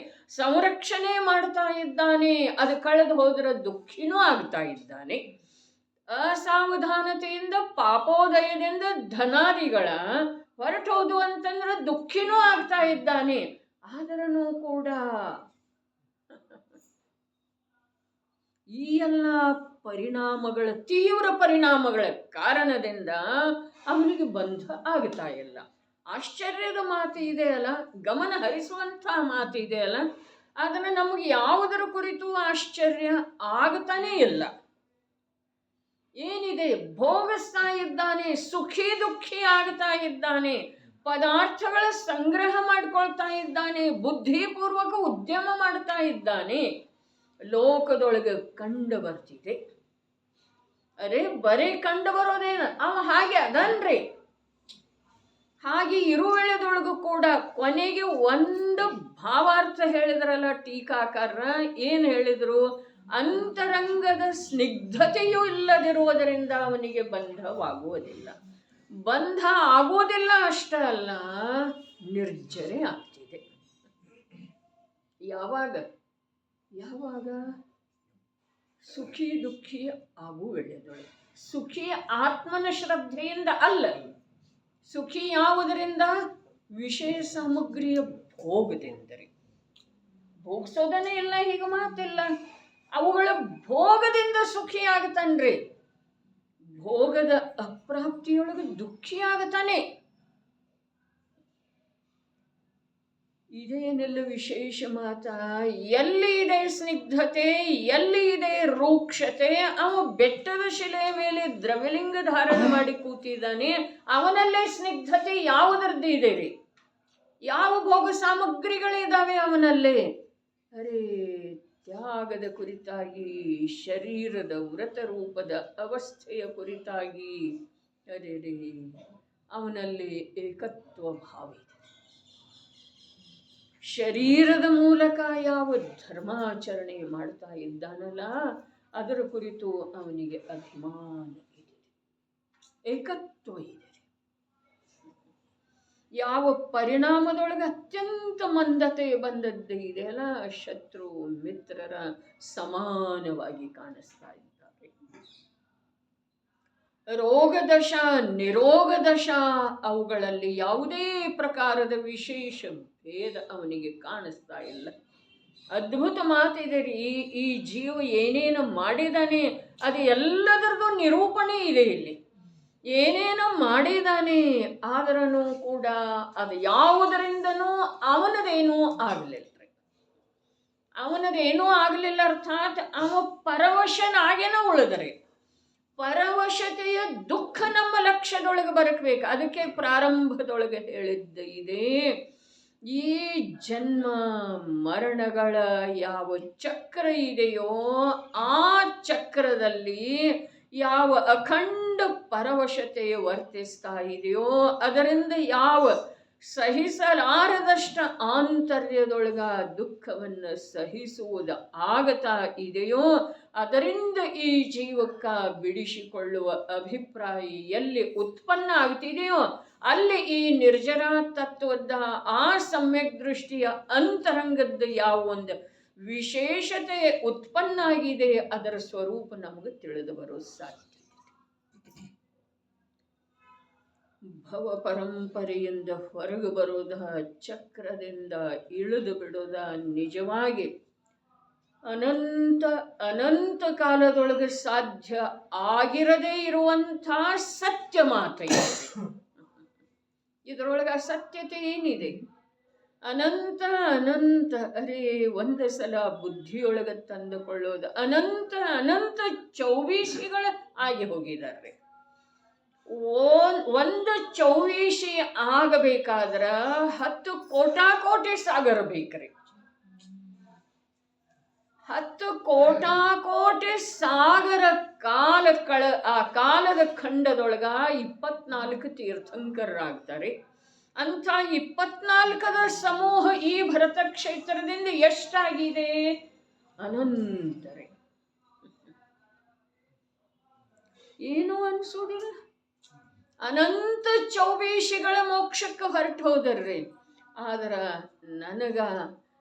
ಸಂರಕ್ಷಣೆ ಮಾಡ್ತಾ ಇದ್ದಾನೆ, ಅದು ಕಳೆದು ಹೋದ್ರೆ ದುಃಖಿನೂ ಆಗ್ತಾ ಇದ್ದಾನೆ. ಅಸಾವಧಾನತೆಯಿಂದ ಪಾಪೋದಯದಿಂದ ಧನಾದಿಗಳ ಹೊರಟೋದು ಅಂತಂದ್ರೆ ದುಃಖಿನೂ ಆಗ್ತಾ ಇದ್ದಾನೆ. ಆದರೂ ಕೂಡ ಈ ಎಲ್ಲ ಪರಿಣಾಮಗಳ, ತೀವ್ರ ಪರಿಣಾಮಗಳ ಕಾರಣದಿಂದ ಅವನಿಗೆ ಬಂಧ ಆಗ್ತಾ ಇಲ್ಲ. ಆಶ್ಚರ್ಯದ ಮಾತು ಇದೆಯಲ್ಲ, ಗಮನ ಹರಿಸುವಂಥ ಮಾತು ಇದೆಯಲ್ಲ, ಆದರೆ ನಮಗೆ ಯಾವುದರ ಕುರಿತು ಆಶ್ಚರ್ಯ ಆಗ್ತಾನೇ ಇಲ್ಲ. ಏನಿದೆ? ಭೋಗಿಸ್ತಾ ಇದ್ದಾನೆ, ಸುಖಿ ದುಃಖಿ ಆಗ್ತಾ ಇದ್ದಾನೆ, ಪದಾರ್ಥಗಳ ಸಂಗ್ರಹ ಮಾಡ್ಕೊಳ್ತಾ ಇದ್ದಾನೆ, ಬುದ್ಧಿಪೂರ್ವಕ ಉದ್ಯಮ ಮಾಡ್ತಾ ಇದ್ದಾನೆ. ಲೋಕದೊಳಗೆ ಕಂಡು ಬರ್ತಿದೆ. ಬರೀ ಕಂಡು ಬರೋದೇನ, ಅವ ಹಾಗೆ ಅದನ್ರಿ. ಹಾಗೆ ಇರುವೆಳೆದೊಳಗೂ ಕೂಡ ಕೊನೆಗೆ ಒಂದು ಭಾವಾರ್ಥ ಹೇಳಿದ್ರಲ್ಲ ಟೀಕಾಕಾರ. ಏನು ಹೇಳಿದ್ರು? ಅಂತರಂಗದ ಸ್ನಿಗ್ಧತೆಯೂ ಇಲ್ಲದಿರುವುದರಿಂದ ಅವನಿಗೆ ಬಂಧವಾಗುವುದಿಲ್ಲ. ಬಂಧ ಆಗುವುದಿಲ್ಲ ಅಷ್ಟೇ ಅಲ್ಲ, ನಿರ್ಜರೆ ಆಗ್ತಿದೆ. ಯಾವಾಗ? ಸುಖಿ ದುಃಖಿ ಆಗುವೆಳೆದೊಳಗೆ. ಸುಖಿ ಆತ್ಮನ ಶ್ರದ್ಧೆಯಿಂದ ಅಲ್ಲ, ಸುಖಿ ಯಾವುದರಿಂದ? ವಿಷಯ ಸಾಮಗ್ರಿಯ ಭೋಗದಿಂದರಿ. ಭೋಗಿಸೋದನ್ನೇ ಇಲ್ಲ, ಹೀಗೆ ಮಾತಿಲ್ಲ. ಅವುಗಳ ಭೋಗದಿಂದ ಸುಖಿ ಆಗ್ತಾನ್ರಿ. ಭೋಗದ ಅಪ್ರಾಪ್ತಿಯೊಳಗೆ ದುಃಖಿ ಆಗತಾನೆ. ಇದೇನೆಲ್ಲ ವಿಶೇಷ ಮಾತ. ಎಲ್ಲಿ ಇದೆ ಸ್ನಿಗ್ಧತೆ, ಎಲ್ಲಿ ಇದೆ ರೂಕ್ಷತೆ, ಅವ ಬೆಟ್ಟದ ಶಿಲೆಯ ಮೇಲೆ ದ್ರವ್ಯಲಿಂಗ ಧಾರಣ ಮಾಡಿ ಕೂತಿದ್ದಾನೆ. ಅವನಲ್ಲೇ ಸ್ನಿಗ್ಧತೆ ಯಾವುದರದ್ದು ಇದೆ ರೀ? ಯಾವ ಭೋಗ ಸಾಮಗ್ರಿಗಳಿದ್ದಾವೆ ಅವನಲ್ಲೇ? ತ್ಯಾಗದ ಕುರಿತಾಗಿ, ಶರೀರದ ವ್ರತ ರೂಪದ ಅವಸ್ಥೆಯ ಕುರಿತಾಗಿ ಅವನಲ್ಲಿ ಏಕತ್ವ ಭಾವ ಇದೆ. ಶರೀರದ ಮೂಲಕ ಯಾವ ಧರ್ಮಾಚರಣೆ ಮಾಡ್ತಾ ಇದ್ದಾನಲ್ಲ ಅದರ ಕುರಿತು ಅವನಿಗೆ ಅಭಿಮಾನ ಇದೆ, ಏಕತ್ವ ಇದೆ. ಯಾವ ಪರಿಣಾಮದೊಳಗೆ ಅತ್ಯಂತ ಮಂದತೆ ಬಂದದ್ದು ಇದೆಯಲ್ಲ, ಶತ್ರು ಮಿತ್ರರ ಸಮಾನವಾಗಿ ಕಾಣಿಸ್ತಾ ಇದ್ದಾರೆ. ರೋಗದಶ ನಿರೋಗದಶ ಅವುಗಳಲ್ಲಿ ಯಾವುದೇ ಪ್ರಕಾರದ ವಿಶೇಷ ಭೇದ ಅವನಿಗೆ ಕಾಣಿಸ್ತಾ ಇಲ್ಲ. ಅದ್ಭುತ ಮಾತಿದೆ ರೀ. ಈ ಜೀವ ಏನೇನು ಮಾಡಿದಾನೆ ಅದು ಎಲ್ಲದರದ್ದು ನಿರೂಪಣೆ ಇದೆ ಇಲ್ಲಿ. ಏನೇನೋ ಮಾಡಿದಾನೆ ಆದರೂ ಕೂಡ ಅದು ಯಾವುದರಿಂದನೂ ಅವನದೇನೂ ಆಗಲಿಲ್ಲ. ಅವನದೇನೂ ಆಗಲಿಲ್ಲ ಅರ್ಥಾತ್ ಅವ ಪರವಶನಾಗೇನೋ ಉಳಿದರೆ. ಪರವಶತೆಯ ದುಃಖ ನಮ್ಮ ಲಕ್ಷ್ಯದೊಳಗೆ ಬರಬೇಕು. ಅದಕ್ಕೆ ಪ್ರಾರಂಭದೊಳಗೆ ಹೇಳಿದ್ದ ಇದೆ, ಈ ಜನ್ಮ ಮರಣಗಳ ಯಾವ ಚಕ್ರ ಇದೆಯೋ ಆ ಚಕ್ರದಲ್ಲಿ ಯಾವ ಅಖಂಡ ಪರವಶತೆ ವರ್ತಿಸ್ತಾ ಇದೆಯೋ, ಅದರಿಂದ ಯಾವ ಸಹಿಸಲಾರದಷ್ಟ ಆಂತರ್ಯದೊಳಗ ದುಃಖವನ್ನು ಸಹಿಸುವುದು ಆಗತಾ ಇದೆಯೋ, ಅದರಿಂದ ಈ ಜೀವಕ್ಕ ಬಿಡಿಸಿಕೊಳ್ಳುವ ಅಭಿಪ್ರಾಯ ಎಲ್ಲಿ ಉತ್ಪನ್ನ ಆಗ್ತಿದೆಯೋ ಅಲ್ಲಿ ಈ ನಿರ್ಜರಾ ತತ್ವದ ಆ ಸಮ್ಯಕ್ ದೃಷ್ಟಿಯ ಅಂತರಂಗದ ಯಾವ ಒಂದು ವಿಶೇಷತೆ ಉತ್ಪನ್ನ ಆಗಿದೆ ಅದರ ಸ್ವರೂಪ ನಮಗೆ ತಿಳಿದು ಬರೋ ಸಾಧ್ಯ. ಭವ ಪರಂಪರೆಯಿಂದ ಹೊರಗೆ ಬರೋದ, ಚಕ್ರದಿಂದ ಇಳಿದು ಬಿಡೋದ ನಿಜವಾಗಿ ಅನಂತ ಅನಂತ ಕಾಲದೊಳಗೆ ಸಾಧ್ಯ ಆಗಿರದೇ ಇರುವಂಥ ಸತ್ಯ ಮಾತ್ರ. ಇದರೊಳಗೆ ಅಸತ್ಯತೆ ಏನಿದೆ? ಅನಂತ ಅನಂತ ಅರೇ ಒಂದು ಸಲ ಬುದ್ಧಿಯೊಳಗೆ ತಂದುಕೊಳ್ಳೋದು. ಅನಂತ ಅನಂತ ಚೌವೀಸಿಗಳ ಆಗಿ ಹೋಗಿದ್ದಾರೆ. ಒಂದು ಚೌವೀಸಿ ಆಗಬೇಕಾದ್ರ 10 ಕೋಟಾಕೋಟಿ ಸಾಗರ ಬೇಕ್ರಿ. 10 ಕೋಟಾಕೋಟಿ ಸಾಗರ ಆ ಕಾಲದ ಖಂಡದೊಳಗ 24 ತೀರ್ಥಂಕರರಾಗ್ತಾರೆ. ಅಂಥ 24ರ ಸಮೂಹ ಈ ಭರತ ಕ್ಷೇತ್ರದಿಂದ ಎಷ್ಟಾಗಿದೆ? ಅನಂತರೇ. ಏನೂ ಅನ್ಸೋದಿಲ್ಲ. ಅನಂತ ಚೌವೀಸಿಗಳ ಮೋಕ್ಷಕ್ಕೆ ಹೊರಟು ಹೋದರ್ರಿ. ಆದ್ರೆ ನನಗ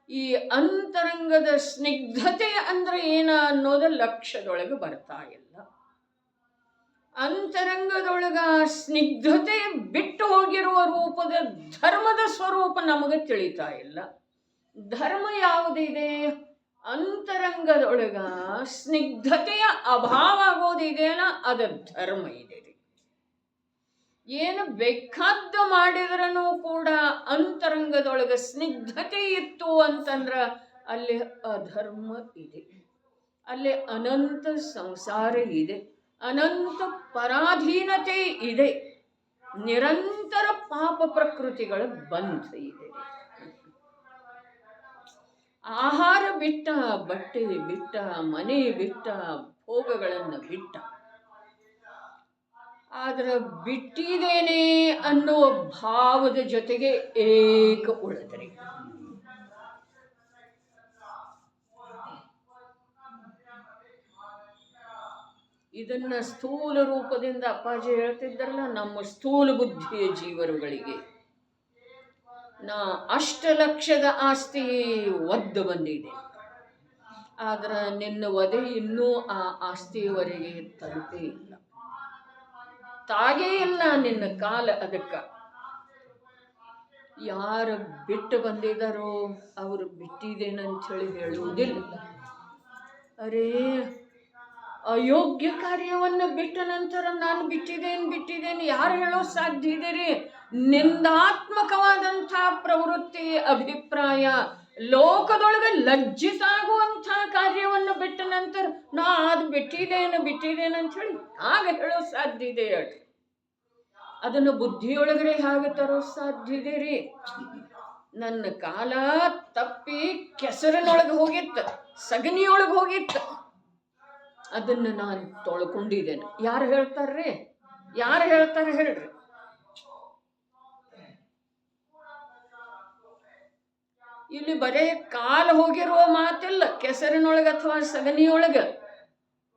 ಈ ಅಂತರಂಗದ ಸ್ನಿಗ್ಧತೆ ಅಂದ್ರೆ ಏನ ಅನ್ನೋದು ಲಕ್ಷ್ಯದೊಳಗೆ ಬರ್ತಾ ಇಲ್ಲ. ಅಂತರಂಗದೊಳಗ ಸ್ನಿಗ್ಧತೆ ಬಿಟ್ಟು ಹೋಗಿರುವ ರೂಪದ ಧರ್ಮದ ಸ್ವರೂಪ ನಮಗೆ ತಿಳಿತಾ ಇಲ್ಲ. ಧರ್ಮ ಯಾವುದಿದೆ? ಅಂತರಂಗದೊಳಗ ಸ್ನಿಗ್ಧತೆಯ ಅಭಾವ ಆಗೋದಿದೆಯಲ್ಲ ಅದು ಧರ್ಮ ಇದೆ. ಏನು ಬೇಕಾದ್ದು ಮಾಡಿದ್ರೂ ಕೂಡ ಅಂತರಂಗದೊಳಗೆ ಸ್ನಿಗ್ಧತೆ ಇತ್ತು ಅಂತಂದ್ರೆ ಅಲ್ಲಿ ಅಧರ್ಮ ಇದೆ, ಅಲ್ಲಿ ಅನಂತ ಸಂಸಾರ ಇದೆ, ಅನಂತ ಪರಾಧೀನತೆ ಇದೆ, ನಿರಂತರ ಪಾಪ ಪ್ರಕೃತಿಗಳ ಬಂಧ ಇದೆ. ಆಹಾರ ಬಿಟ್ಟ, ಬಟ್ಟೆ ಬಿಟ್ಟ, ಮನೆ ಬಿಟ್ಟ, ಭೋಗಗಳನ್ನು ಬಿಟ್ಟ. ಆದ್ರೆ ಬಿಟ್ಟಿದ್ದೇನೆ ಅನ್ನೋ ಭಾವದ ಜೊತೆಗೆ ಏಕ ಉಳಿದ್ರಿ. ಇದನ್ನ ಸ್ಥೂಲ ರೂಪದಿಂದ ಅಪ್ಪಾಜಿ ಹೇಳ್ತಿದ್ದಾರಲ್ಲ, ನಮ್ಮ ಸ್ಥೂಲ ಬುದ್ಧಿಯ ಜೀವರುಗಳಿಗೆ ನಾ 8 ಲಕ್ಷದ ಆಸ್ತಿ ಒದ್ದು ಬಂದಿದೆ. ಆದ್ರೆ ನಿನ್ನ ವಧೆ ಇನ್ನೂ ಆ ಆಸ್ತಿಯವರೆಗೆ ತಲುಪೇ ಇಲ್ಲ, ತಾಗೇ ಇಲ್ಲ ನಿನ್ನ ಕಾಲ. ಅದಕ್ಕೆ ಯಾರು ಬಿಟ್ಟು ಬಂದಿದ್ದಾರೋ ಅವರು ಬಿಟ್ಟಿದ್ದೇನಂತ ಹೇಳುವುದಿಲ್ಲ. ಅರೇ ಅಯೋಗ್ಯ ಕಾರ್ಯವನ್ನು ಬಿಟ್ಟ ನಂತರ ನಾನು ಬಿಟ್ಟಿದ್ದೇನೆ ಯಾರು ಹೇಳೋ ಸಾಧ್ಯ ಇದೆ ರೀ? ನಿಂದಾತ್ಮಕವಾದಂಥ ಪ್ರವೃತ್ತಿ, ಅಭಿಪ್ರಾಯ, ಲೋಕದೊಳಗೆ ಲಜ್ಜಿತಾಗುವಂಥ ಕಾರ್ಯವನ್ನು ಬಿಟ್ಟ ನಂತರ ನಾ ಅದು ಬಿಟ್ಟಿದ್ದೇನೆ ಅಂತ ಹೇಳಿ ಆಗ ಹೇಳೋ ಸಾಧ್ಯ ಇದೆ ಹೇಳ್ರಿ. ಅದನ್ನು ಬುದ್ಧಿಯೊಳಗಡೆ ಹಾಗೆ ತರೋ ಸಾಧ್ಯ ಇದೆ ರೀ? ನನ್ನ ಕಾಲ ತಪ್ಪಿ ಕೆಸರಿನೊಳಗೆ ಹೋಗಿತ್ತು, ಸಗಣಿಯೊಳಗೆ ಹೋಗಿತ್ತು, ಅದನ್ನು ನಾನು ತೊಳ್ಕೊಂಡಿದ್ದೇನೆ. ಯಾರು ಹೇಳ್ತಾರ್ರಿ? ಯಾರು ಹೇಳ್ತಾರೆ ಹೇಳ್ರಿ? ಇಲ್ಲಿ ಬರೇ ಕಾಲು ಹೋಗಿರುವ ಮಾತಿಲ್ಲ, ಕೆಸರಿನೊಳಗೆ ಅಥವಾ ಸಗಣಿಯೊಳಗೆ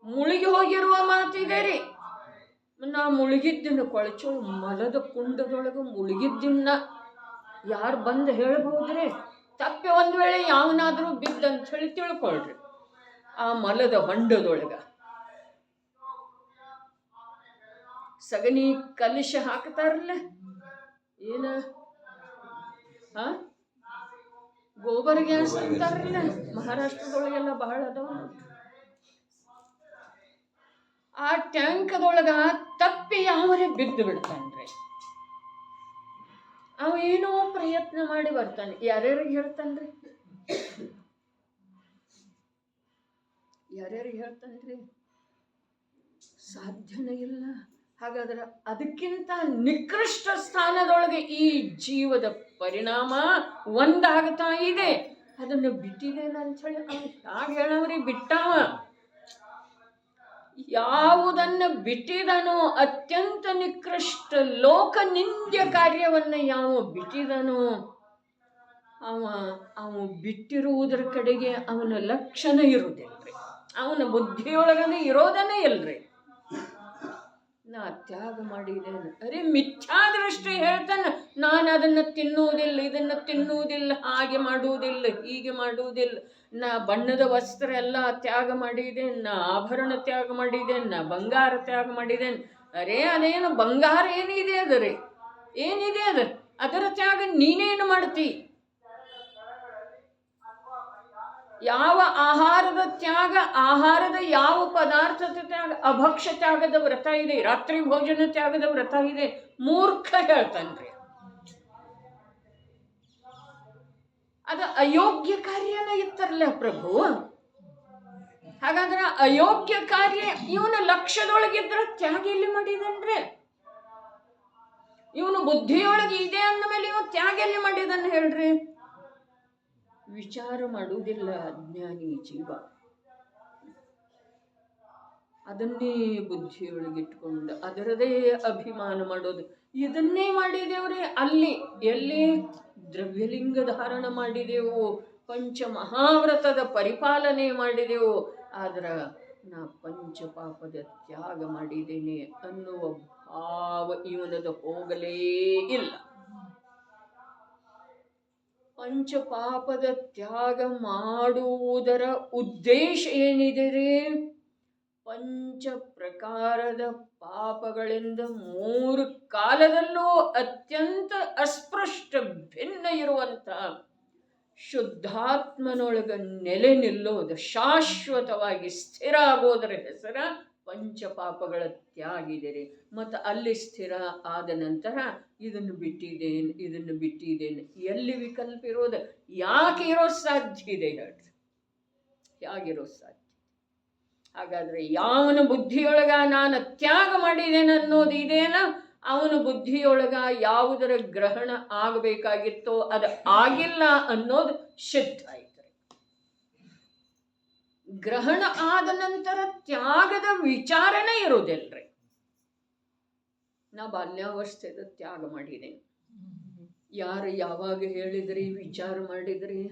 ಮುಳುಗಿ ಹೋಗಿರುವ ಮಾತಿದೆ ರೀ. ನಾ ಮುಳುಗಿದ್ದಿನ ಕೊಳಚು ಮಲದ ಕುಂಡದೊಳಗೆ ಮುಳುಗಿದ್ದಿನ ಯಾರು ಬಂದು ಹೇಳ್ಬೋದ್ರಿ? ತಪ್ಪಿ ಒಂದು ವೇಳೆ ಯಾವನಾದರೂ ಬಿದ್ದಂತ ಹೇಳಿ ತಿಳ್ಕೊಳ್ರಿ. ಆ ಮಲದ ಹೊಂಡದೊಳಗ ಸಗಣಿ ಕಲಶ ಹಾಕ್ತಾರಲ್ಲ, ಏನ ಗೋಬರ್ ಗ್ಯಾಸ್ ಅಂತಾರಲ್ಲ, ಮಹಾರಾಷ್ಟ್ರದೊಳಗೆಲ್ಲ ಬಹಳ ಅದಾವ. ಆ ಟ್ಯಾಂಕದೊಳಗ ತಪ್ಪಿ ಯಾವರೇ ಬಿದ್ದು ಬಿಡ್ತಾನ್ರಿ. ಅವ ಏನೋ ಪ್ರಯತ್ನ ಮಾಡಿ ಬರ್ತಾನೆ. ಯಾರ್ಯಾರಿಗೆ ಹೇಳ್ತಾನ್ರಿ? ಯಾರ್ಯಾರಿಗೆ ಹೇಳ್ತಾನ್ರಿ? ಸಾಧ್ಯನೇ ಇಲ್ಲ. ಹಾಗಾದ್ರೆ ಅದಕ್ಕಿಂತ ನಿಕೃಷ್ಟ ಸ್ಥಾನದೊಳಗೆ ಈ ಜೀವದ ಪರಿಣಾಮ ಒಂದಾಗ್ತಾ ಇದೆ. ಅದನ್ನು ಬಿಟ್ಟಿದ್ದೇನೆ ಅಂತ ಹೇಳಿ ಹಾಗೆ ಹೇಳವ್ರಿ. ಬಿಟ್ಟಾವ ಯಾವುದನ್ನು ಬಿಟ್ಟಿದನೋ ಅತ್ಯಂತ ನಿಕೃಷ್ಟ ಲೋಕ ನಿಂದ್ಯ ಕಾರ್ಯವನ್ನು ಯಾವ ಬಿಟ್ಟಿದನೋ ಅವ ಬಿಟ್ಟಿರುವುದರ ಕಡೆಗೆ ಅವನ ಲಕ್ಷಣ ಇರುವುದಿಲ್ರಿ. ಅವನ ಬುದ್ಧಿಯೊಳಗನೆ ಇರೋದನ್ನೇ ಇಲ್ರಿ. ನಾ ತ್ಯಾಗ ಮಾಡಿದ್ದೇನೆ. ಅರೆ ಮಿಥ್ಯಾದೃಷ್ಟಿ ಹೇಳ್ತಾನೆ. ನಾನು ಅದನ್ನು ತಿನ್ನುವುದಿಲ್ಲ, ಇದನ್ನು ತಿನ್ನುವುದಿಲ್ಲ, ಹಾಗೆ ಮಾಡುವುದಿಲ್ಲ, ಹೀಗೆ ಮಾಡುವುದಿಲ್ಲ. ನಾ ಬಣ್ಣದ ವಸ್ತ್ರ ಎಲ್ಲ ತ್ಯಾಗ ಮಾಡಿದ್ದೇನೆ, ನಾ ಆಭರಣ ತ್ಯಾಗ ಮಾಡಿದ್ದೇನೆ, ನಾ ಬಂಗಾರ ತ್ಯಾಗ ಮಾಡಿದ್ದೇನೆ. ಅರೆ ಅದೇನು ಬಂಗಾರ ಏನಿದೆ ಅದರಿ? ಏನಿದೆ ಅದರ ತ್ಯಾಗ ನೀನೇನು ಮಾಡ್ತಿ? ಯಾವ ಆಹಾರದ ತ್ಯಾಗ, ಆಹಾರದ ಯಾವ ಪದಾರ್ಥದ ತ್ಯಾಗ? ಅಭಕ್ಷ್ಯ ತ್ಯಾಗದ ವ್ರತ ಇದೆ, ರಾತ್ರಿ ಭೋಜನ ತ್ಯಾಗದ ವ್ರತ ಇದೆ. ಮೂರ್ಖ ಹೇಳ್ತಾನ್ರಿ. ಅದ ಅಯೋಗ್ಯ ಕಾರ್ಯನ ಇತ್ತರಲ್ಲ ಪ್ರಭು. ಹಾಗಾದ್ರೆ ಅಯೋಗ್ಯ ಕಾರ್ಯ ಇವನ ಲಕ್ಷ್ಯದೊಳಗಿದ್ರ ತ್ಯಾಗ ಎಲ್ಲಿ ಮಾಡಿದನ್ರಿ? ಇವನು ಬುದ್ಧಿಯೊಳಗೆ ಇದೆ ಅಂದ ಮೇಲೆ ಇವ ತ್ಯಾಗ ಎಲ್ಲಿ ಮಾಡಿದನ್ ಹೇಳ್ರಿ? ವಿಚಾರ ಮಾಡುವುದಿಲ್ಲ ಅಜ್ಞಾನಿ ಜೀವ. ಅದನ್ನೇ ಬುದ್ಧಿಯೊಳಗಿಟ್ಕೊಂಡು ಅದರದೇ ಅಭಿಮಾನ ಮಾಡೋದು. ಇದನ್ನೇ ಮಾಡಿದೆವ್ರಿ. ಅಲ್ಲಿ ಎಲ್ಲಿ ದ್ರವ್ಯಲಿಂಗ ಧಾರಣ ಮಾಡಿದೆವು, ಪಂಚಮಹಾವ್ರತದ ಪರಿಪಾಲನೆ ಮಾಡಿದೆವು. ಆದ್ರೆ ನಾ ಪಂಚಪಾಪದ ತ್ಯಾಗ ಮಾಡಿದ್ದೇನೆ ಅನ್ನುವ ಭಾವ ಇವನದು ಹೋಗಲೇ ಇಲ್ಲ. ಪಂಚಪಾಪದ ತ್ಯಾಗ ಮಾಡುವುದರ ಉದ್ದೇಶ ಏನಿದೆ ರೀ? ಪಂಚ ಪ್ರಕಾರದ ಪಾಪಗಳಿಂದ 3 ಕಾಲದಲ್ಲೂ ಅತ್ಯಂತ ಅಸ್ಪೃಷ್ಟ ಭಿನ್ನ ಇರುವಂತ ಶುದ್ಧಾತ್ಮನೊಳಗ ನೆಲೆ ನಿಲ್ಲೋದು, ಶಾಶ್ವತವಾಗಿ ಸ್ಥಿರ ಆಗೋದರ ಹೆಸರ ಪಂಚಪಾಪಗಳ ತ್ಯಾಗಿದರೆ. ಮತ್ತು ಅಲ್ಲಿ ಸ್ಥಿರ ಆದ ನಂತರ ಇದನ್ನು ಬಿಟ್ಟಿದ್ದೇನೆ ಎಲ್ಲಿ ವಿಕಲ್ಪ ಇರೋದು? ಯಾಕೆ ಇರೋದು ಸಾಧ್ಯ ಇದೆ ಹೇಳ್ರಿ? ಯಾಗಿರೋದು ಸಾಧ್ಯ? ಹಾಗಾದ್ರೆ ಯಾವನ ಬುದ್ಧಿಯೊಳಗ ನಾನು ತ್ಯಾಗ ಮಾಡಿದ್ದೇನೆ ಅನ್ನೋದು ಇದೇನ, ಅವನ ಬುದ್ಧಿಯೊಳಗ ಯಾವುದರ ಗ್ರಹಣ ಆಗಬೇಕಾಗಿತ್ತೋ ಅದು ಆಗಿಲ್ಲ ಅನ್ನೋದು ಸಿದ್ಧ ಆಯ್ತು. ಗ್ರಹಣ ಆದ ನಂತರ ತ್ಯಾಗದ ವಿಚಾರನೇ ಇರುವುದಿಲ್ರಿ. ನಾ ಬಾಲ್ಯಾವಸ್ಥೆದ ತ್ಯಾಗ ಮಾಡಿದ್ದೇನೆ. ಯಾರು ಯಾವಾಗ ಹೇಳಿದ್ರಿ? ವಿಚಾರ ಮಾಡಿದ್ರಿ?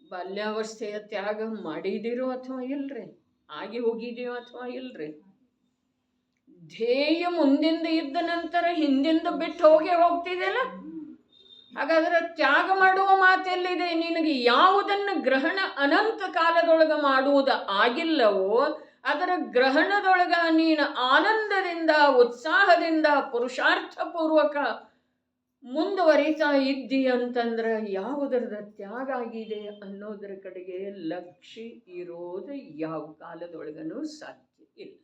ಬಾಲ್ಯಾವಸ್ಥೆಯ ತ್ಯಾಗ ಮಾಡಿದಿರೋ ಅಥವಾ ಇಲ್ರಿ? ಆಗಿ ಹೋಗಿದೆಯೋ ಅಥವಾ ಇಲ್ರಿ? ಧ್ಯೇಯ ಮುಂದಿಂದ ಇದ್ದ ನಂತರ ಹಿಂದಿಂದ ಬಿಟ್ಟು ಹೋಗ್ತಿದೆಯಲ್ಲ. ಹಾಗಾದ್ರೆ ತ್ಯಾಗ ಮಾಡುವ ಮಾತೆಲ್ಲಿದೆ? ನಿನಗೆ ಯಾವುದನ್ನು ಗ್ರಹಣ ಅನಂತ ಕಾಲದೊಳಗ ಮಾಡುವುದು ಆಗಿಲ್ಲವೋ ಅದರ ಗ್ರಹಣದೊಳಗ ನೀನು ಆನಂದದಿಂದ, ಉತ್ಸಾಹದಿಂದ, ಪುರುಷಾರ್ಥಪೂರ್ವಕ ಮುಂದುವರಿತಾ ಇದ್ದಿ ಅಂತಂದ್ರೆ ಯಾವುದರದ ತ್ಯಾಗ ಆಗಿದೆ ಅನ್ನೋದರ ಕಡೆಗೆ ಲಕ್ಷ್ಯ ಇರೋದು ಯಾವ ಕಾಲದೊಳಗನೂ ಸಾಧ್ಯ ಇಲ್ಲ.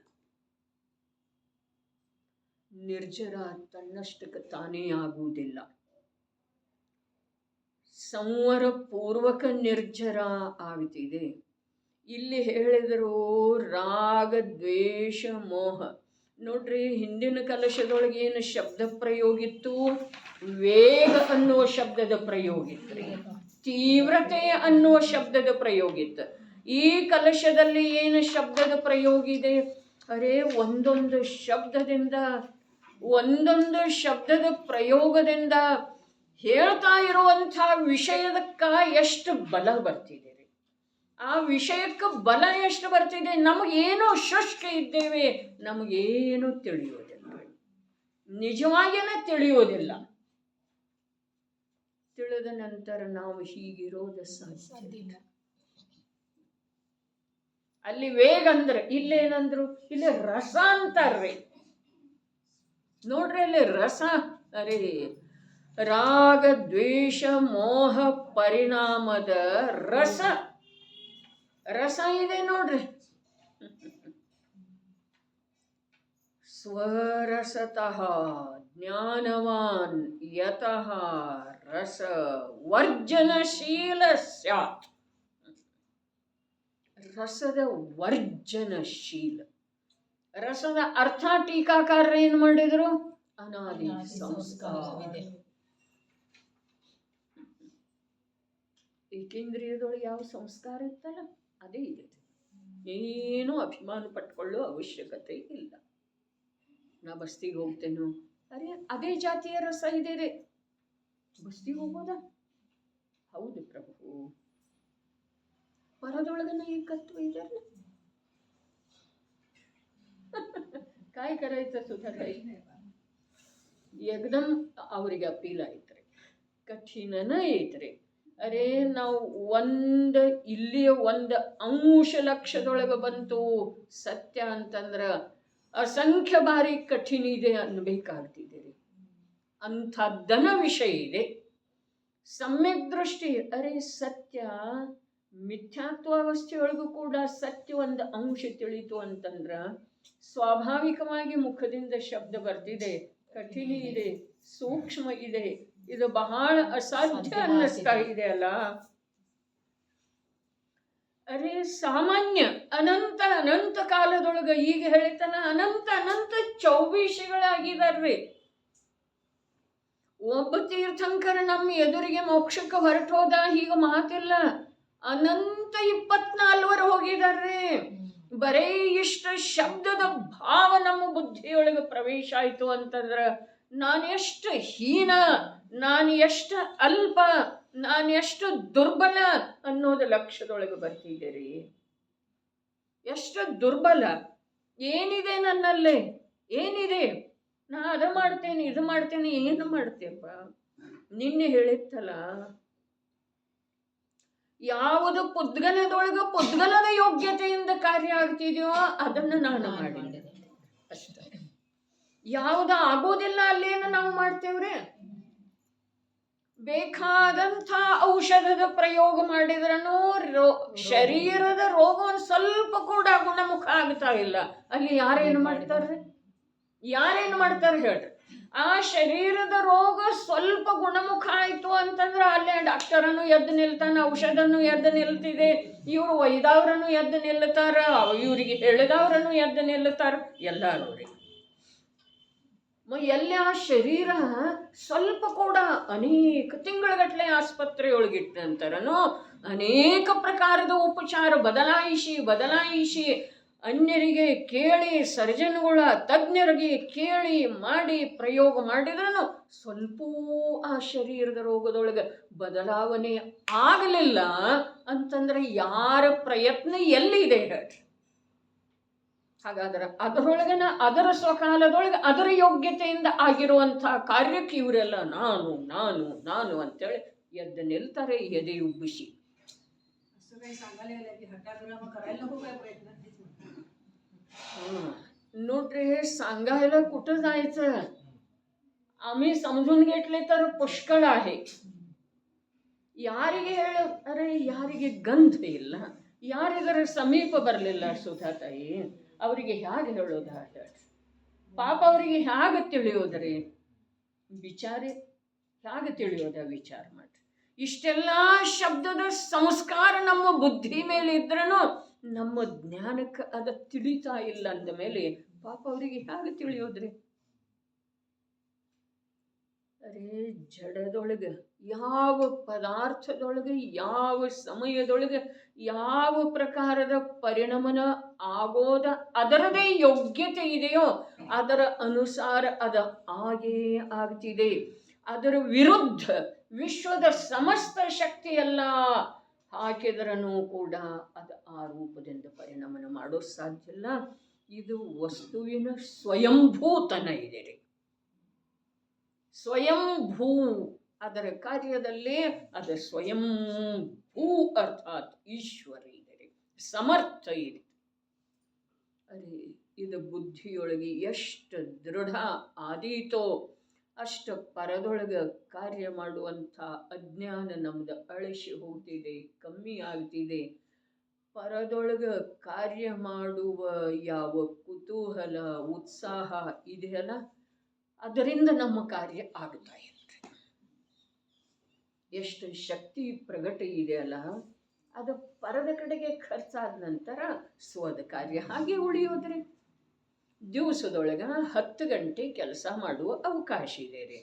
ನಿರ್ಜರ ತನ್ನಷ್ಟಕ್ಕೆ ತಾನೇ ಆಗುವುದಿಲ್ಲ. ಸಂವರ ಪೂರ್ವಕ ನಿರ್ಜರ ಆಗ್ತಿದೆ. ಇಲ್ಲಿ ಹೇಳಿದರು ರಾಗ, ದ್ವೇಷ, ಮೋಹ. ನೋಡ್ರಿ, ಹಿಂದಿನ ಕಲಶದೊಳಗೆ ಏನು ಶಬ್ದ ಪ್ರಯೋಗ ಇತ್ತು? ವೇಗ ಅನ್ನುವ ಶಬ್ದದ ಪ್ರಯೋಗ ಇತ್ತು, ತೀವ್ರತೆ ಅನ್ನುವ ಶಬ್ದದ ಪ್ರಯೋಗ ಇತ್ತು. ಈ ಕಲಶದಲ್ಲಿ ಏನು ಶಬ್ದದ ಪ್ರಯೋಗ ಇದೆ? ಅರೆ ಒಂದೊಂದು ಶಬ್ದದ ಪ್ರಯೋಗದಿಂದ ಹೇಳ್ತಾ ಇರುವಂಥ ವಿಷಯದಕ್ಕ ಎಷ್ಟು ಬಲ ಬರ್ತಿದೆ ರೀ. ಆ ವಿಷಯಕ್ಕೆ ಬಲ ಎಷ್ಟು ಬರ್ತಿದೆ. ನಮಗೇನೋ ಶುಷ್ಕ ಇದ್ದೇವೆ, ನಮಗೇನು ತಿಳಿಯೋದಿಲ್ಲ, ನಿಜವಾಗಿಯೇ ತಿಳಿಯೋದಿಲ್ಲ. ತಿಳಿದ ನಂತರ ನಾವು ಹೀಗಿರೋದು ಸಾಧ್ಯ. ಅಲ್ಲಿ ವೇಗ ಅಂದ್ರೆ ಇಲ್ಲೇನಂದ್ರು, ಇಲ್ಲಿ ರಸ ಅಂತಾರ್ರಿ. ನೋಡ್ರಿ ಅಲ್ಲಿ ರಸ. ಅರೆ ರಾಗ ದ್ವೇಷ ಮೋಹ ಪರಿಣಾಮದ ರಸ ರಸ ಇದೆ ನೋಡ್ರಿ. ಸ್ವರಸತಃ ಜ್ಞಾನವಾನ್ ಯತಃ ರಸ ವರ್ಜನಶೀಲ ಸ್ಯಾತ್. ರಸದ ವರ್ಜನಶೀಲ. ರಸದ ಅರ್ಥ ಟೀಕಾಕಾರರು ಏನ್ ಮಾಡಿದ್ರು? ಅನಾದಿ ಸಂಸ್ಕಾರ. ಏಕೇಂದ್ರಿಯದೊಳಗೆ ಯಾವ ಸಂಸ್ಕಾರ ಇತ್ತಲ್ಲ ಅದೇ ಇದೆ. ಏನು ಅಭಿಮಾನ ಪಟ್ಕೊಳ್ಳೋ ಅವಶ್ಯಕತೆ ಇಲ್ಲ. ನಾ ಬಸ್ತಿಗೆ ಹೋಗ್ತೇನೋ, ಅರೆ ಅದೇ ಜಾತಿಯ ರಸ ಇದೆ ರೀ, ಬಸ್ತಿಗೆ ಹೋಗೋದಾ? ಹೌದು ಪ್ರಭು, ಪರದೊಳಗನ ಏಕತ್ವ ಇದೆ. काय करायचं सुद्धा काही एकदम ಅವ್ರಿಗೆ ಅಪೀಲ್ ಆಯ್ತ್ರಿ, ಕಠಿಣನ ಐತ್ರಿ. ಅರೆ ನಾವು ಇಲ್ಲಿಯ ಒಂದು ಅಂಶ ಲಕ್ಷದೊಳಗೆ ಬಂತು ಸತ್ಯ ಅಂತಂದ್ರ ಅಸಂಖ್ಯ ಬಾರಿ ಕಠಿಣ ಇದೆ ಅನ್ಬೇಕಾಗ್ತಿದೆ ರೀ. ಅಂಥದ್ದನ ವಿಷಯ ಇದೆ. ಸಮ್ಯಕ್ ದೃಷ್ಟಿ. ಅರೆ ಸತ್ಯ ಮಿಥ್ಯಾತ್ವಾವಸ್ಥೆಯೊಳಗೂ ಕೂಡ ಸತ್ಯ ಒಂದು ಅಂಶ ತಿಳಿತು ಅಂತಂದ್ರ ಸ್ವಾಭಾವಿಕವಾಗಿ ಮುಖದಿಂದ ಶಬ್ದ ಬರ್ತಿದೆ, ಕಠಿಣ ಇದೆ, ಸೂಕ್ಷ್ಮ ಇದೆ, ಇದು ಬಹಳ ಅಸಾಧ್ಯ ಅನ್ನಿಸ್ತಾ ಇದೆ ಅಲ್ಲ. ಅರೆ ಸಾಮಾನ್ಯ ಅನಂತ ಅನಂತ ಕಾಲದೊಳಗ ಈಗ ಹೇಳಿತನ ಅನಂತ ಅನಂತ ಚೌಬೀಸಿಗಳಾಗಿದಾರ್ರಿ. ಒಬ್ಬ ತೀರ್ಥಂಕರ ನಮ್ಮ ಎದುರಿಗೆ ಮೋಕ್ಷಕ್ಕೆ ಹೊರಟು ಹೋದ ಹೀಗ ಮಾತಿಲ್ಲ. ಅನಂತ 24 ಹೋಗಿದಾರ್ರಿ. ಬರೇ ಇಷ್ಟ ಶಬ್ದದ ಭಾವ ನಮ್ಮ ಬುದ್ಧಿಯೊಳಗೆ ಪ್ರವೇಶ ಆಯ್ತು ಅಂತಂದ್ರ ನಾನೆಷ್ಟು ಹೀನ, ನಾನು ಎಷ್ಟು ಅಲ್ಪ, ನಾನು ಎಷ್ಟು ದುರ್ಬಲ ಅನ್ನೋದು ಲಕ್ಷ್ಯದೊಳಗೆ ಬರ್ತಿದ್ದೀರಿ. ಎಷ್ಟು ದುರ್ಬಲ, ಏನಿದೆ ನನ್ನಲ್ಲೇ, ಏನಿದೆ, ನಾ ಅದು ಮಾಡ್ತೇನೆ ಇದು ಮಾಡ್ತೇನೆ. ಏನು ಮಾಡ್ತೇಪ್ಪ? ನಿನ್ನೆ ಹೇಳಿತ್ತಲ್ಲ, ಯಾವುದು ಪುದ್ಗಲದೊಳಗೆ ಪುದ್ಗಲದ ಯೋಗ್ಯತೆಯಿಂದ ಕಾರ್ಯ ಆಗ್ತಿದೆಯೋ ಅದನ್ನು ನಾನು ಮಾಡಿದೆ ಅಷ್ಟೇ. ಯಾವುದು ಆಗೋದಿಲ್ಲ ಅಲ್ಲೇನು ನಾವು ಮಾಡ್ತೇವ್ರೆ. ಬೇಕಾದಂಥ ಔಷಧದ ಪ್ರಯೋಗ ಮಾಡಿದ್ರೂ ಶರೀರದ ರೋಗ ಒಂದು ಸ್ವಲ್ಪ ಕೂಡ ಗುಣಮುಖ ಆಗ್ತಾ ಇಲ್ಲ. ಅಲ್ಲಿ ಯಾರೇನು ಮಾಡ್ತಾರ್ರಿ? ಯಾರೇನು ಮಾಡ್ತಾರೆ ಹೇಳ್ರಿ? ಆ ಶರೀರದ ರೋಗ ಸ್ವಲ್ಪ ಗುಣಮುಖ ಆಯ್ತು ಅಂತಂದ್ರೆ ಅಲ್ಲೇ ಡಾಕ್ಟರನ್ನು ಎದ್ದು ನಿಲ್ತಾನೆ, ಔಷಧನು ಎದ್ದು ನಿಲ್ತಿದೆ, ಇವರು ಒಯ್ದವ್ರನ್ನು ಎದ್ದು ನಿಲ್ತಾರ, ಇವರಿಗೆ ಹೇಳಿದವ್ರನ್ನು ಎದ್ದು ನಿಲ್ತಾರ, ಎಲ್ಲ ನೋಡಿ. ಎಲ್ಲಿ ಆ ಶರೀರ ಸ್ವಲ್ಪ ಕೂಡ ಅನೇಕ ತಿಂಗಳಗಟ್ಟಲೆ ಆಸ್ಪತ್ರೆಯೊಳಗಿಟ್ಟಂತಾರನು ಅನೇಕ ಪ್ರಕಾರದ ಉಪಚಾರ ಬದಲಾಯಿಸಿ ಅನ್ಯರಿಗೆ ಕೇಳಿ, ಸರ್ಜನ್ಗಳ ತಜ್ಞರಿಗೆ ಕೇಳಿ ಮಾಡಿ ಪ್ರಯೋಗ ಮಾಡಿದ್ರೂ ಸ್ವಲ್ಪ ಆ ಶರೀರದ ರೋಗದೊಳಗೆ ಬದಲಾವಣೆ ಆಗಲಿಲ್ಲ ಅಂತಂದ್ರೆ ಯಾರ ಪ್ರಯತ್ನ ಎಲ್ಲಿದೆ ಹೇಳ್ರಿ? ಹಾಗಾದ್ರೆ ಅದರೊಳಗನ ಅದರ ಸ್ವಕಾಲದೊಳಗೆ ಅದರ ಯೋಗ್ಯತೆಯಿಂದ ಆಗಿರುವಂತಹ ಕಾರ್ಯಕ್ಕೆ ಇವರೆಲ್ಲ ನಾನು ನಾನು ನಾನು ಅಂತೇಳಿ ಎದ್ದು ನಿಲ್ತಾರೆ, ಎದೆ ಉಬ್ಬಿಸಿ. नोटरे सांगायला कुठं जायचं? आम्ही समजून घेतले तर पुष्कळ आहे. ಯಾರಿಗೆ ಹೇಳು? ಅರೆ ಯಾರಿಗೆ ಗಂಧ ಇಲ್ಲ, ಯಾರಿಗರ ಸಮೀಪ ಬರಲಿಲ್ಲ ಸುಧಾ ತಾಯಿ, ಅವರಿಗೆ ಹೇಗೆ ಹೇಳೋದ? ಪಾಪ ಅವರಿಗೆ ಹೇಗೆ ತಿಳಿಯೋದ್ರಿ? ವಿಚಾರ ಹೇಗೆ ತಿಳಿಯೋದ? ವಿಚಾರ ಮಾಡ್ರಿ. ಇಷ್ಟೆಲ್ಲ ಶಬ್ದದ ಸಂಸ್ಕಾರ ನಮ್ಮ ಬುದ್ಧಿ ಮೇಲೆ ಇದ್ರೂ ನಮ್ಮ ಜ್ಞಾನಕ್ಕೆ ಅದ ತಿಳಿತಾ ಇಲ್ಲ ಅಂದ ಮೇಲೆ ಪಾಪ ಅವರಿಗೆ ಹೇಗೆ ತಿಳಿಯೋದ್ರಿ? ಅರೆ ಜಡದೊಳಗೆ ಯಾವ ಪದಾರ್ಥದೊಳಗೆ ಯಾವ ಸಮಯದೊಳಗೆ ಯಾವ ಪ್ರಕಾರದ ಪರಿಣಾಮನ ಆಗೋದ ಅದರದೇ ಯೋಗ್ಯತೆ ಇದೆಯೋ ಅದರ ಅನುಸಾರ ಅದ ಆಗೇ ಆಗ್ತಿದೆ. ಅದರ ವಿರುದ್ಧ ವಿಶ್ವದ ಸಮಸ್ತ ಶಕ್ತಿಯೆಲ್ಲ ಹಾಕಿದ್ರೂ ಕೂಡ ಅದು ಆ ರೂಪದಿಂದ ಪರಿಣಾಮನ ಮಾಡೋ ಸಾಧ್ಯ ಇಲ್ಲ. ಇದು ವಸ್ತುವಿನ ಸ್ವಯಂಭೂತನ ಇದೆ ರೀ. ಸ್ವಯಂಭೂ ಅದರ ಕಾರ್ಯದಲ್ಲೇ ಅದು ಸ್ವಯಂಭೂ ಅರ್ಥಾತ್ ಈಶ್ವರ ಇದೆ ರೀ, ಸಮರ್ಥ ಇದೆ. ಅರೆ ಇದು ಬುದ್ಧಿಯೊಳಗೆ ಎಷ್ಟು ದೃಢ ಆದೀತೋ ಅಷ್ಟು ಪರದೊಳಗೆ ಕಾರ್ಯ ಮಾಡುವಂಥ ಅಜ್ಞಾನ ನಮ್ದು ಅಳಿಸಿ ಹೋಗ್ತಿದೆ, ಕಮ್ಮಿ ಆಗ್ತಿದೆ. ಪರದೊಳಗೆ ಕಾರ್ಯ ಮಾಡುವ ಯಾವ ಕುತೂಹಲ ಉತ್ಸಾಹ ಇದೆಯಲ್ಲ ಅದರಿಂದ ನಮ್ಮ ಕಾರ್ಯ ಆಗ್ತಾ ಇರುತ್ತೆ. ಎಷ್ಟು ಶಕ್ತಿ ಪ್ರಗಟ ಇದೆಯಲ್ಲ ಅದು ಪರದ ಕಡೆಗೆ ಖರ್ಚಾದ ನಂತರ ಸ್ವದ ಕಾರ್ಯ ಹಾಗೆ ಉಳಿಯೋದ್ರಿ. ದಿವಸದೊಳಗೆ 10 ಗಂಟೆ ಕೆಲಸ ಮಾಡುವ ಅವಕಾಶ ಇದೆ ರೀ,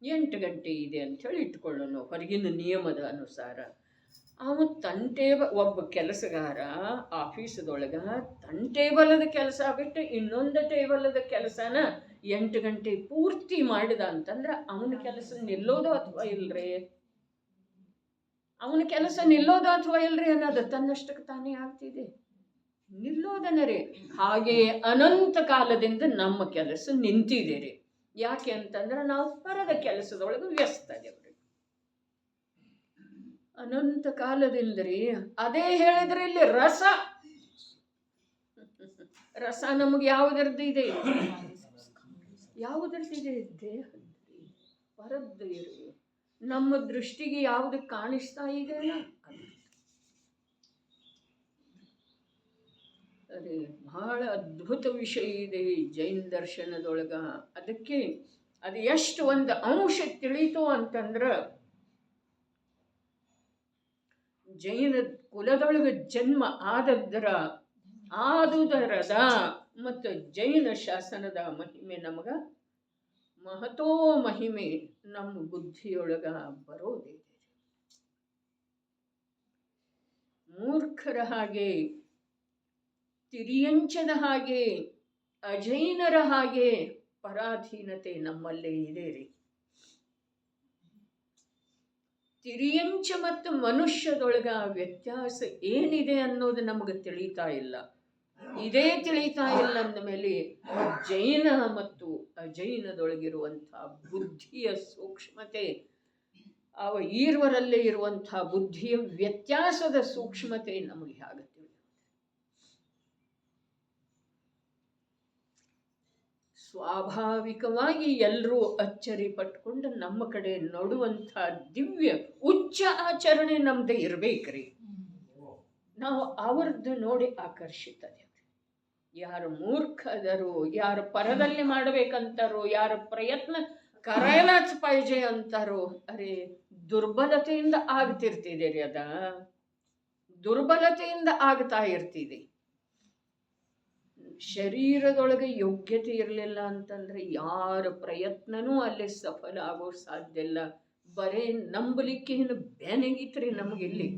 8 ಗಂಟೆ ಇದೆ ಅಂಥೇಳಿ ಇಟ್ಕೊಳ್ಳೋಣ ಹೊರಗಿನ ನಿಯಮದ ಅನುಸಾರ. ಅವ ಒಬ್ಬ ಕೆಲಸಗಾರ ಆಫೀಸದೊಳಗೆ ತನ್ನ ಟೇಬಲದ ಕೆಲಸ ಬಿಟ್ಟು ಇನ್ನೊಂದು ಟೇಬಲದ ಕೆಲಸನ 8 ಗಂಟೆ ಪೂರ್ತಿ ಮಾಡಿದ ಅಂತಂದ್ರೆ ಅವನ ಕೆಲಸ ನಿಲ್ಲೋದು ಅಥವಾ ಇಲ್ರಿ? ಅವನ ಕೆಲಸ ನಿಲ್ಲೋದು ಅಥವಾ ಇಲ್ರಿ ಅನ್ನೋದು ತನ್ನಷ್ಟಕ್ಕೆ ತಾನೇ ಆಗ್ತಿದೆ, ನಿಲ್ಲೋದನ ರೀ. ಹಾಗೆ ಅನಂತ ಕಾಲದಿಂದ ನಮ್ಮ ಕೆಲಸ ನಿಂತಿದೆ ರೀ. ಯಾಕೆ ಅಂತಂದ್ರೆ ನಾವು ಪರದ ಕೆಲಸದೊಳಗೆ ವ್ಯಸ್ತ ಇದೇವ್ರಿ ಅನಂತ ಕಾಲದಿಂದ ರೀ. ಅದೇ ಹೇಳಿದ್ರೆ ಇಲ್ಲಿ ರಸ ರಸ ನಮಗೆ ಯಾವುದರದ್ದಿದೆ? ಯಾವುದರದ್ದಿದೆ? ದೇಹದ್ರಿ, ಪರದ್ದು ಇರಿ. ನಮ್ಮ ದೃಷ್ಟಿಗೆ ಯಾವುದು ಕಾಣಿಸ್ತಾ ಇದೆಯಲ್ಲ ಅದು. ಅದೇ ಬಹಳ ಅದ್ಭುತ ವಿಷಯ ಇದೆ ಜೈನ ದರ್ಶನದೊಳಗ. ಅದಕ್ಕೆ ಅದು ಎಷ್ಟು ಒಂದು ಅಂಶ ತಿಳಿತು ಅಂತಂದ್ರೆ, ಜೈನ ಕುಲದೊಳಗೆ ಜನ್ಮ ಆದುದರದ ಮತ್ತು ಜೈನ ಶಾಸನದ ಮಹಿಮೆ ನಮಗ ಮಹತೋ ಮಹಿಮೆ ನಮ್ಮ ಬುದ್ಧಿಯೊಳಗ ಬರೋದಿದೆ. ಮೂರ್ಖರ ಹಾಗೆ, ತಿರಿಯಂಚದ ಹಾಗೆ, ಅಜೈನರ ಹಾಗೆ ಪರಾಧೀನತೆ ನಮ್ಮಲ್ಲೇ ಇದೆ ರೀ. ತಿರಿಯಂಚ ಮತ್ತು ಮನುಷ್ಯದೊಳಗ ವ್ಯತ್ಯಾಸ ಏನಿದೆ ಅನ್ನೋದು ನಮಗೆ ತಿಳಿತಾ ಇಲ್ಲ. ಇದೇ ತಿಳಿತಾ ಇಲ್ಲ ಅಂದಮೇಲೆ ಜೈನ ಮತ್ತು ಅಜೈನದೊಳಗಿರುವಂಥ ಬುದ್ಧಿಯ ಸೂಕ್ಷ್ಮತೆ, ಈರ್ವರಲ್ಲೇ ಇರುವಂಥ ಬುದ್ಧಿಯ ವ್ಯತ್ಯಾಸದ ಸೂಕ್ಷ್ಮತೆ ನಮಗೆ ಹೇಗೆ ತಿಳಿಯುತ್ತೆ? ಸ್ವಾಭಾವಿಕವಾಗಿ ಎಲ್ಲರೂ ಅಚ್ಚರಿ ಪಟ್ಕೊಂಡು ನಮ್ಮ ಕಡೆ ನೋಡುವಂಥ ದಿವ್ಯ ಉಚ್ಚ ಆಚರಣೆ ನಮ್ದು ಇರ್ಬೇಕ್ರಿ. ನಾವು ಅವ್ರದ್ದು ನೋಡಿ ಆಕರ್ಷಿತದೆ. ಯಾರು ಮೂರ್ಖದರು, ಯಾರು ಪರದಲ್ಲಿ ಮಾಡಬೇಕಂತಾರೋ, ಯಾರು ಪ್ರಯತ್ನ ಕರೆಯಲಾಚ್ ಪಾಯ್ಜೆ ಅಂತಾರೋ, ಅರೆ ದುರ್ಬಲತೆಯಿಂದ ಆಗ್ತಿರ್ತಿದೆ ರೀ. ಅದ ದುರ್ಬಲತೆಯಿಂದ ಆಗ್ತಾ ಇರ್ತಿದೆ. ಶರೀರದೊಳಗೆ ಯೋಗ್ಯತೆ ಇರಲಿಲ್ಲ ಅಂತಂದ್ರೆ ಯಾರ ಪ್ರಯತ್ನನೂ ಅಲ್ಲಿ ಸಫಲ ಆಗೋ ಸಾಧ್ಯ ಇಲ್ಲ. ಬರೇ ನಂಬಲಿಕ್ಕೆ ಏನು ಬೇನೆಗಿತ್ರಿ ನಮಗಿಲ್ಲಿ.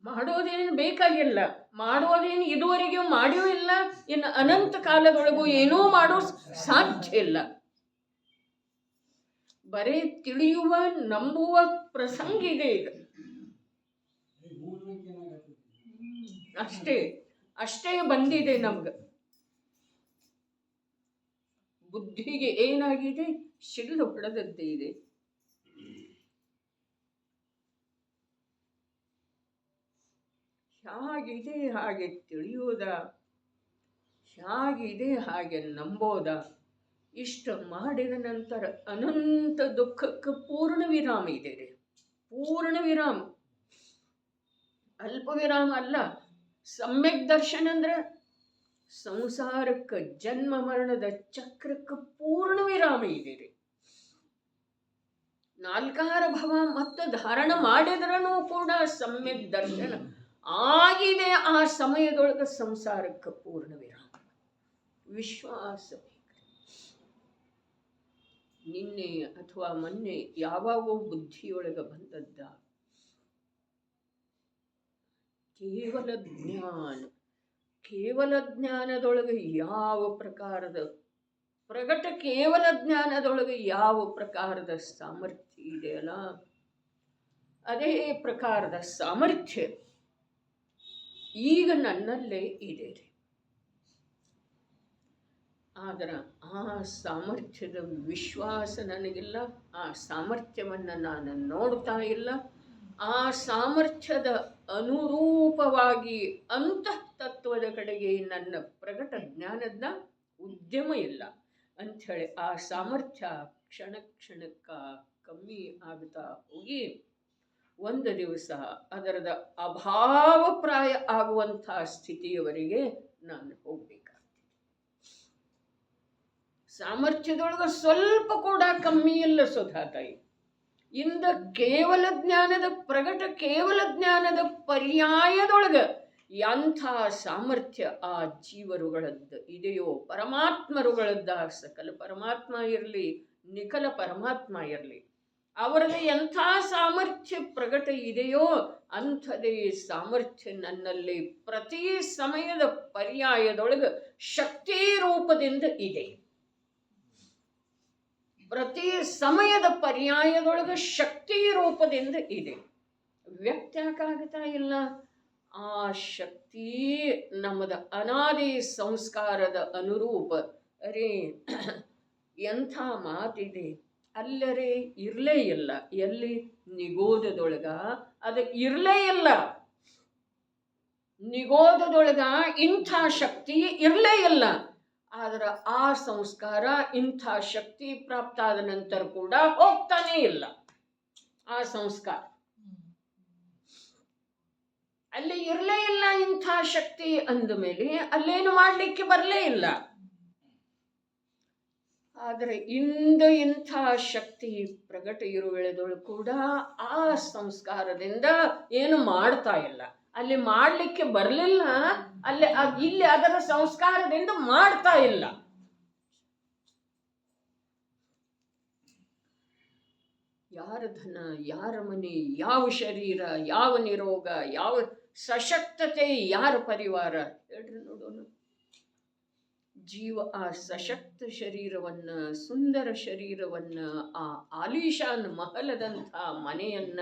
ಮಾಡೋದೇನು ಬೇಕಾಗಿಲ್ಲ, ಮಾಡೋದೇನು ಇದುವರೆಗೂ ಮಾಡಿಯೂ ಇಲ್ಲ, ಇನ್ನು ಅನಂತ ಕಾಲದೊಳಗೂ ಏನೂ ಮಾಡೋ ಸಾಧ್ಯ ಇಲ್ಲ. ಬರೇ ತಿಳಿಯುವ ನಂಬುವ ಪ್ರಸಂಗ ಇದೆ ಈಗ. ಅಷ್ಟೇ ಬಂದಿದೆ ನಮ್ಗೆ. ಬುದ್ಧಿಗೆ ಏನಾಗಿದೆ? ಶಿಳ್ಳು ಹೊಡೆದದ್ದೇ ಇದೆ. ಹೇಗಿದೆ ಹಾಗೆ ತಿಳಿಯೋದ, ಹೇಗಿದೆ ಹಾಗೆ ನಂಬೋದ. ಇಷ್ಟು ಮಾಡಿದ ನಂತರ ಅನಂತ ದುಃಖಕ್ಕೆ ಪೂರ್ಣ ವಿರಾಮ ಇದೆ ರೀ. ಪೂರ್ಣ ವಿರಾಮ, ಅಲ್ಪ ವಿರಾಮ ಅಲ್ಲ. ಸಮ್ಯಕ್ ದರ್ಶನ ಅಂದ್ರೆ ಸಂಸಾರಕ್ಕೆ, ಜನ್ಮ ಮರಣದ ಚಕ್ರಕ್ಕೆ ಪೂರ್ಣ ವಿರಾಮ ಇದೆ ರೀ. ನಾಲ್ಕಾರ ಭವ ಮತ್ತು ಧಾರಣ ಮಾಡಿದ್ರೂ ಕೂಡ ಸಮ್ಯಕ್ ದರ್ಶನ ಆಗಿದೆ. ಆ ಸಮಯದೊಳಗೆ ಸಂಸಾರಕ್ಕೆ ಪೂರ್ಣ ವಿರಾಮ. ವಿಶ್ವಾಸ ಬೇಕು. ನಿನ್ನೆ ಅಥವಾ ಮೊನ್ನೆ ಯಾವಾಗೋ ಬುದ್ಧಿಯೊಳಗೆ ಬಂದದ್ದ ಕೇವಲ ಜ್ಞಾನದೊಳಗೆ ಯಾವ ಪ್ರಕಾರದ ಪ್ರಗಟ ಕೇವಲ ಜ್ಞಾನದೊಳಗೆ ಯಾವ ಪ್ರಕಾರದ ಸಾಮರ್ಥ್ಯ ಇದೆಯಲ್ಲ, ಅದೇ ಪ್ರಕಾರದ ಸಾಮರ್ಥ್ಯ ಈಗ ನನ್ನಲ್ಲೇ ಇದೆ. ಆದರೆ ಆ ಸಾಮರ್ಥ್ಯದ ವಿಶ್ವಾಸ ನನಗಿಲ್ಲ, ಆ ಸಾಮರ್ಥ್ಯವನ್ನು ನಾನು ನೋಡ್ತಾ ಇಲ್ಲ, ಆ ಸಾಮರ್ಥ್ಯದ ಅನುರೂಪವಾಗಿ ಅಂತಃತತ್ವದ ಕಡೆಗೆ ನನ್ನ ಪ್ರಗಟ ಜ್ಞಾನದ ಉದ್ಯಮ ಇಲ್ಲ ಅಂಥೇಳಿ ಆ ಸಾಮರ್ಥ್ಯ ಕ್ಷಣ ಕ್ಷಣಕ್ಕ ಕಮ್ಮಿ ಆಗ್ತಾ ಹೋಗಿ ಒಂದು ದಿವಸ ಅದರದ ಅಭಾವಪ್ರಾಯ ಆಗುವಂಥ ಸ್ಥಿತಿಯವರೆಗೆ ನಾನು ಹೋಗ್ಬೇಕಾಗ್ತದೆ. ಸಾಮರ್ಥ್ಯದೊಳಗೆ ಸ್ವಲ್ಪ ಕೂಡ ಕಮ್ಮಿ ಇಲ್ಲ ಸುಧಾತಾಯಿ. ಇಂದ ಕೇವಲ ಜ್ಞಾನದ ಪ್ರಗಟ ಕೇವಲ ಜ್ಞಾನದ ಪರ್ಯಾಯದೊಳಗೆ ಎಂಥ ಸಾಮರ್ಥ್ಯ ಆ ಜೀವರುಗಳದ್ದು ಇದೆಯೋ, ಪರಮಾತ್ಮರುಗಳದ್ದ, ಸಕಲ ಪರಮಾತ್ಮ ಇರಲಿ ನಿಖಲ ಪರಮಾತ್ಮ ಇರಲಿ, ಅವರದ್ದು ಎಂಥ ಸಾಮರ್ಥ್ಯ ಪ್ರಗಟ ಇದೆಯೋ ಅಂಥದೇ ಸಾಮರ್ಥ್ಯ ನನ್ನಲ್ಲಿ ಪ್ರತಿ ಸಮಯದ ಪರ್ಯಾಯದೊಳಗೆ ಶಕ್ತಿ ರೂಪದಿಂದ ಇದೆ. ಪ್ರತಿ ಸಮಯದ ಪರ್ಯಾಯದೊಳಗೆ ಶಕ್ತಿ ರೂಪದಿಂದ ಇದೆ. ವ್ಯಕ್ತ ಯಾಕಾಗ್ತಾ ಇಲ್ಲ? ಆ ಶಕ್ತಿ ನಮ್ಮದ ಅನಾದಿ ಸಂಸ್ಕಾರದ ಅನುರೂಪ. ಅರೇ ಎಂಥ ಮಾತಿದೆ, ಅಲ್ಲರೇ ಇರಲೇ ಇಲ್ಲ. ಎಲ್ಲಿ? ನಿಗೋಧದೊಳಗ ಅದು ಇರಲೇ ಇಲ್ಲ. ನಿಗೋಧದೊಳಗ ಇಂಥ ಶಕ್ತಿ ಇರಲೇ ಇಲ್ಲ. ಆದ್ರೆ ಆ ಸಂಸ್ಕಾರ ಇಂಥ ಶಕ್ತಿ ಪ್ರಾಪ್ತ ಆದ ನಂತರ ಕೂಡ ಹೋಗ್ತಾನೇ ಇಲ್ಲ. ಆ ಸಂಸ್ಕಾರ ಅಲ್ಲಿ ಇರಲೇ ಇಲ್ಲ. ಇಂಥ ಶಕ್ತಿ ಅಂದ ಮೇಲೆ ಅಲ್ಲೇನು ಮಾಡಲಿಕ್ಕೆ ಬರಲೇ ಇಲ್ಲ. ಆದರೆ ಇಂಥ ಶಕ್ತಿ ಪ್ರಗಟ ಇರುವೆಳೆದಳು ಕೂಡ ಆ ಸಂಸ್ಕಾರದಿಂದ ಏನು ಮಾಡ್ತಾ ಇಲ್ಲ. ಅಲ್ಲಿ ಮಾಡಲಿಕ್ಕೆ ಬರಲಿಲ್ಲ, ಇಲ್ಲಿ ಅದರ ಸಂಸ್ಕಾರದಿಂದ ಮಾಡ್ತಾ ಇಲ್ಲ. ಯಾರ ಧನ, ಯಾರ ಮನೆ, ಯಾವ ಶರೀರ, ಯಾವ ನಿರೋಗ, ಯಾವ ಸಶಕ್ತತೆ, ಯಾರ ಪರಿವಾರ ಹೇಳ್ರಿ ನೋಡೋಣ. ಜೀವ ಆ ಸಶಕ್ತ ಶರೀರವನ್ನ, ಸುಂದರ ಶರೀರವನ್ನ, ಆ ಆಲಿಶಾನ್ ಮಹಲದಂಥ ಮನೆಯನ್ನ,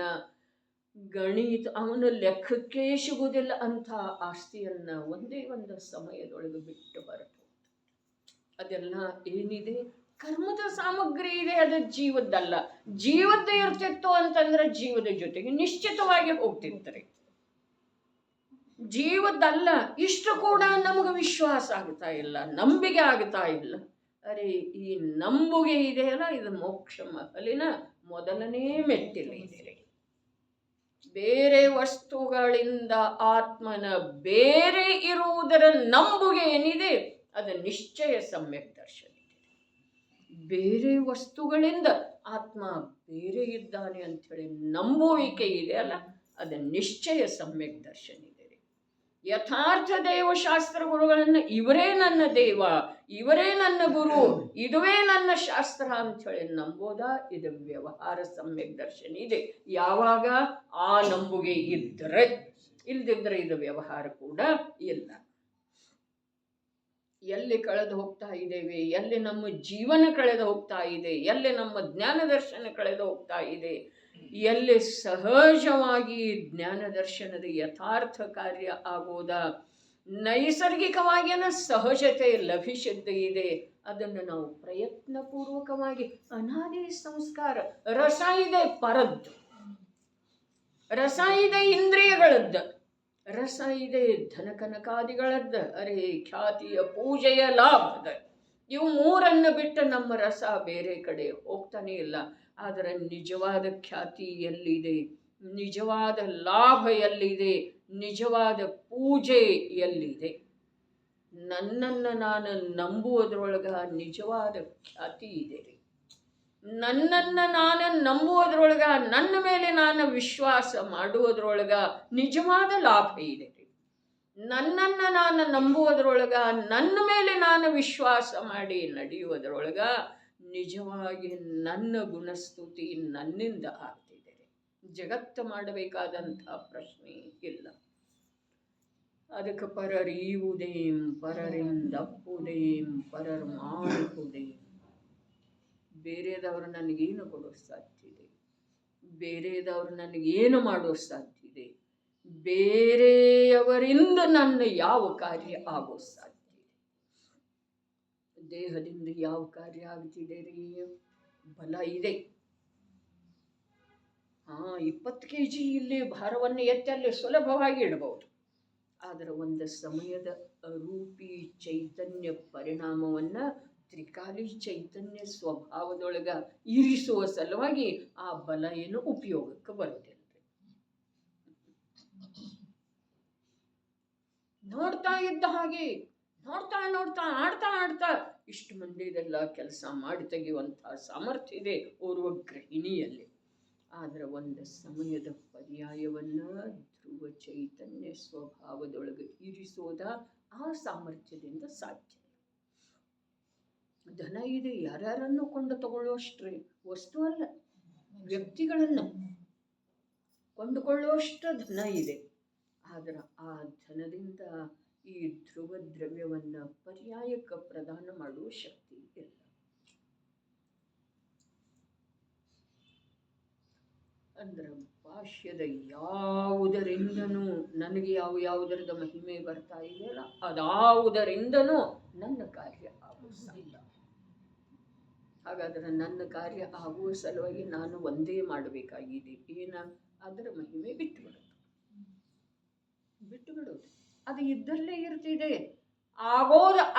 ಗಣಿತ ಅವನ ಲೆಕ್ಕಕ್ಕೆ ಸಿಗುವುದಿಲ್ಲ ಅಂಥ ಆಸ್ತಿಯನ್ನ ಒಂದೇ ಒಂದು ಸಮಯದೊಳಗೆ ಬಿಟ್ಟು ಹೊರಟು. ಅದೆಲ್ಲ ಏನಿದೆ? ಕರ್ಮದ ಸಾಮಗ್ರಿ ಇದೆ, ಅದು ಜೀವದ್ದಲ್ಲ. ಜೀವದ್ದೇ ಇರ್ತಿತ್ತು ಅಂತಂದ್ರೆ ಜೀವದ ಜೊತೆಗೆ ನಿಶ್ಚಿತವಾಗಿ ಹೋಗ್ತಿರ್ತಾರೆ. ಜೀವದ್ದಲ್ಲ. ಇಷ್ಟು ಕೂಡ ನಮಗೆ ವಿಶ್ವಾಸ ಆಗ್ತಾ ಇಲ್ಲ, ನಂಬಿಕೆ ಆಗ್ತಾ ಇಲ್ಲ. ಅರೆ ಈ ನಂಬುಗೆ ಇದೆಯಲ್ಲ, ಇದು ಮೋಕ್ಷ ಮಹಲಿನ ಮೊದಲನೇ ಮೆಟ್ಟಿಲಿದೆ. ಬೇರೆ ವಸ್ತುಗಳಿಂದ ಆತ್ಮನ ಬೇರೆ ಇರುವುದರ ನಂಬುಗೆ ಏನಿದೆ ಅದು ನಿಶ್ಚಯ ಸಮ್ಯಕ್ ದರ್ಶನ ಇದೆ. ಬೇರೆ ವಸ್ತುಗಳಿಂದ ಆತ್ಮ ಬೇರೆ ಇದ್ದಾನೆ ಅಂಥೇಳಿ ನಂಬುವಿಕೆ ಇದೆ ಅಲ್ಲ, ಅದು ನಿಶ್ಚಯ ಸಮ್ಯಕ್ ದರ್ಶನ ಇದೆ. ಯಥಾರ್ಥ ದೇವಶಾಸ್ತ್ರ ಗುರುಗಳನ್ನು ಇವರೇ ನನ್ನ ದೇವ, ಇವರೇ ನನ್ನ ಗುರು, ಇದುವೇ ನನ್ನ ಶಾಸ್ತ್ರ ಅಂಥೇಳಿ ನಂಬೋದ, ಇದು ವ್ಯವಹಾರ ಸಮ್ಯಕ್ ದರ್ಶನ ಇದೆ. ಯಾವಾಗ ಆ ನಂಬುಗೆ ಇದ್ದರೆ, ಇಲ್ದಿದ್ರೆ ಇದು ವ್ಯವಹಾರ ಕೂಡ ಇಲ್ಲ. ಎಲ್ಲಿ ಕಳೆದು ಹೋಗ್ತಾ ಇದ್ದೇವೆ, ಎಲ್ಲಿ ನಮ್ಮ ಜೀವನ ಕಳೆದು ಹೋಗ್ತಾ ಇದೆ, ಎಲ್ಲಿ ನಮ್ಮ ಜ್ಞಾನ ದರ್ಶನ ಕಳೆದು ಹೋಗ್ತಾ ಇದೆ, ಎಲ್ಲಿ ಸಹಜವಾಗಿ ಜ್ಞಾನ ದರ್ಶನದ ಯಥಾರ್ಥ ಕಾರ್ಯ ಆಗೋದ, ನೈಸರ್ಗಿಕವಾಗಿ ಸಹಜತೆ ಲಭಿಸಿದ್ದ ಇದೆ, ಅದನ್ನು ನಾವು ಪ್ರಯತ್ನಪೂರ್ವಕವಾಗಿ ಅನಾದಿ ಸಂಸ್ಕಾರ ರಸ ಇದೆ, ಪರದ್ದು ರಸ ಇದೆ, ಇಂದ್ರಿಯಗಳದ್ದು ರಸ ಇದೆ, ಧನಕನಕಾದಿಗಳದ್ದ, ಅರೆ ಖ್ಯಾತಿಯ ಪೂಜೆಯ ಲಾಭದ, ಇವು ಮೂರನ್ನು ಬಿಟ್ಟು ನಮ್ಮ ರಸ ಬೇರೆ ಕಡೆ ಹೋಗ್ತಾನೆ ಇಲ್ಲ. ಆದರೆ ನಿಜವಾದ ಖ್ಯಾತಿ ಎಲ್ಲಿದೆ, ನಿಜವಾದ ಲಾಭ ಎಲ್ಲಿದೆ, ನಿಜವಾದ ಪೂಜೆ ಎಲ್ಲಿದೆ? ನನ್ನನ್ನು ನಾನು ನಂಬುವುದರೊಳಗ ನಿಜವಾದ ಖ್ಯಾತಿ ಇದೆ ರೀ. ನನ್ನನ್ನು ನಾನು ನಂಬುವುದರೊಳಗ, ನನ್ನ ಮೇಲೆ ನಾನು ವಿಶ್ವಾಸ ಮಾಡುವುದರೊಳಗ ನಿಜವಾದ ಲಾಭ ಇದೆ ರೀ. ನನ್ನನ್ನು ನಾನು ನಂಬುವುದರೊಳಗ, ನನ್ನ ಮೇಲೆ ನಾನು ವಿಶ್ವಾಸ ಮಾಡಿ ನಡೆಯುವುದರೊಳಗ ನಿಜವಾಗಿ ನನ್ನ ಗುಣಸ್ತುತಿ ನನ್ನಿಂದ ಆಗ್ತಿದೆ. ಜಗತ್ತು ಮಾಡಬೇಕಾದಂಥ ಪ್ರಶ್ನೆ ಇಲ್ಲ. ಅದಕ್ಕೆ ಪರರೀವುದೇಂ ಪರರಿಂದಪ್ಪುದೇಂ ಪರರ್ ಮಾಡುವುದೇಂ. ಬೇರೆದವರು ನನಗೇನು ಕೊಡೋ ಸಾಧ್ಯ ಇದೆ, ಬೇರೆದವರು ನನಗೇನು ಮಾಡೋ ಸಾಧ್ಯ ಇದೆ, ಬೇರೆಯವರಿಂದ ನನ್ನ ಯಾವ ಕಾರ್ಯ ಆಗೋ ಸಾಧ್ಯ ಇದೆ? ದೇಹದಿಂದ ಯಾವ ಕಾರ್ಯ ಆಗ್ತಿದೆ ರೀ? ಬಲ ಇದೆ. 20 kg ಇಲ್ಲಿ ಭಾರವನ್ನು ಎತ್ತಿ ಅಲ್ಲಿ ಸುಲಭವಾಗಿ ಇಡಬಹುದು. ಆದರೆ ಒಂದು ಸಮಯದ ರೂಪಿ ಚೈತನ್ಯ ಪರಿಣಾಮವನ್ನ ತ್ರಿಕಾಲಿ ಚೈತನ್ಯ ಸ್ವಭಾವದೊಳಗ ಇರಿಸುವ ಸಲುವಾಗಿ ಆ ಬಲ ಏನು ಉಪಯೋಗಕ್ಕೆ ಬರುವುದಿಲ್ಲ. ನೋಡ್ತಾ ಇದ್ದ ಹಾಗೆ ನೋಡ್ತಾ ನೋಡ್ತಾ ಆಡ್ತಾ ಆಡ್ತಾ ಇಷ್ಟು ಮಂದಿದೆಲ್ಲ ಕೆಲಸ ಮಾಡಿ ತೆಗೆಯುವಂತಹ ಸಾಮರ್ಥ್ಯ ಇದೆ ಓರ್ವ ಗೃಹಿಣಿಯಲ್ಲಿ. ಆದರೆ ಒಂದು ಸಮಯದ ಪರ್ಯಾಯವನ್ನ ಧ್ರುವ ಚೈತನ್ಯ ಸ್ವಭಾವದೊಳಗೆ ಇರಿಸೋದ ಆ ಸಾಮರ್ಥ್ಯದಿಂದ ಸಾಧ್ಯ. ಧನ ಇದೆ, ಯಾರ್ಯಾರನ್ನು ಕೊಂಡು ತಗೊಳ್ಳುವಷ್ಟ್ರೆ ವಸ್ತು ಅಲ್ಲ, ವ್ಯಕ್ತಿಗಳನ್ನು ಕೊಂಡುಕೊಳ್ಳುವಷ್ಟು ಧನ ಇದೆ. ಆದರೆ ಆ ಧನದಿಂದ ಈ ಧ್ರುವ ದ್ರವ್ಯವನ್ನ ಪರ್ಯಾಯಕ್ಕೆ ಪ್ರದಾನ ಮಾಡುವ ಶಕ್ತಿ ಇಲ್ಲ. ಅಂದ್ರೆ ಭಾಷ್ಯದ ಯಾವುದರಿಂದನೂ ನನಗೆ ಯಾವುದರದ ಮಹಿಮೆ ಬರ್ತಾ ಇದೆಯಲ್ಲ ಅದಾವುದರಿಂದನೂ ನನ್ನ ಕಾರ್ಯ ಆಗುವ ಸಾಧ್ಯ. ಹಾಗಾದ್ರೆ ನನ್ನ ಕಾರ್ಯ ಆಗುವ ಸಲುವಾಗಿ ನಾನು ಒಂದೇ ಮಾಡಬೇಕಾಗಿದೆ, ಏನ? ಅದರ ಮಹಿಮೆ ಬಿಟ್ಟು ಬಿಡೋದು. ಅದು ಇದ್ದಲ್ಲೇ ಇರ್ತಿದೆ,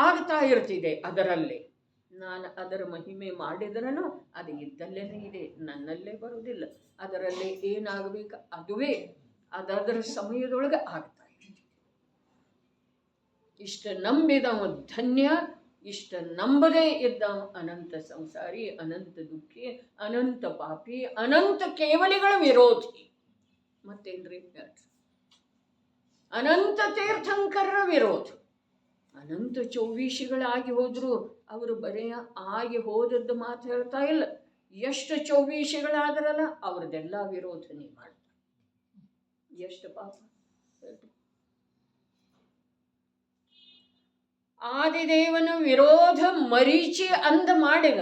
ಆಗ್ತಾ ಇರ್ತಿದೆ ಅದರಲ್ಲೇ. ನಾನು ಅದರ ಮಹಿಮೆ ಮಾಡಿದ್ರೂ ಅದು ಇದ್ದಲ್ಲೇನೆ ಇದೆ, ನನ್ನಲ್ಲೇ ಬರುವುದಿಲ್ಲ. ಅದರಲ್ಲೇ ಏನಾಗಬೇಕು ಅದುವೇ ಅದರ ಸಮಯದೊಳಗೆ ಆಗ್ತಾ ಇದೆ. ಇಷ್ಟ ನಂಬಿದವ ಧನ್ಯ, ಇಷ್ಟ ನಂಬದೇ ಇದ್ದವ ಅನಂತ ಸಂಸಾರಿ, ಅನಂತ ದುಃಖಿ, ಅನಂತ ಪಾಪಿ, ಅನಂತ ಕೇವಲಿಗಳ ವಿರೋಧಿ. ಮತ್ತೇನ್ರಿ? ಅನಂತ ತೀರ್ಥಂಕರರ ವಿರೋಧ. ಅನಂತ ಚೌವೀಶಿಗಳಾಗಿ ಹೋದ್ರು ಅವರು ಬರೀ ಆಗಿ ಹೋದದ್ದು ಮಾತು ಹೇಳ್ತಾ ಇಲ್ಲ. ಎಷ್ಟು ಚೌವೀಶಿಗಳಾದ್ರಲ್ಲ ಅವ್ರದ್ದೆಲ್ಲ ವಿರೋಧನೆ ಮಾಡ್ತಾರೆ. ಎಷ್ಟು ಪಾಪ. ಆದಿದೇವನ ವಿರೋಧ ಮರೀಚಿ ಅಂದ ಮಾಡಿದ.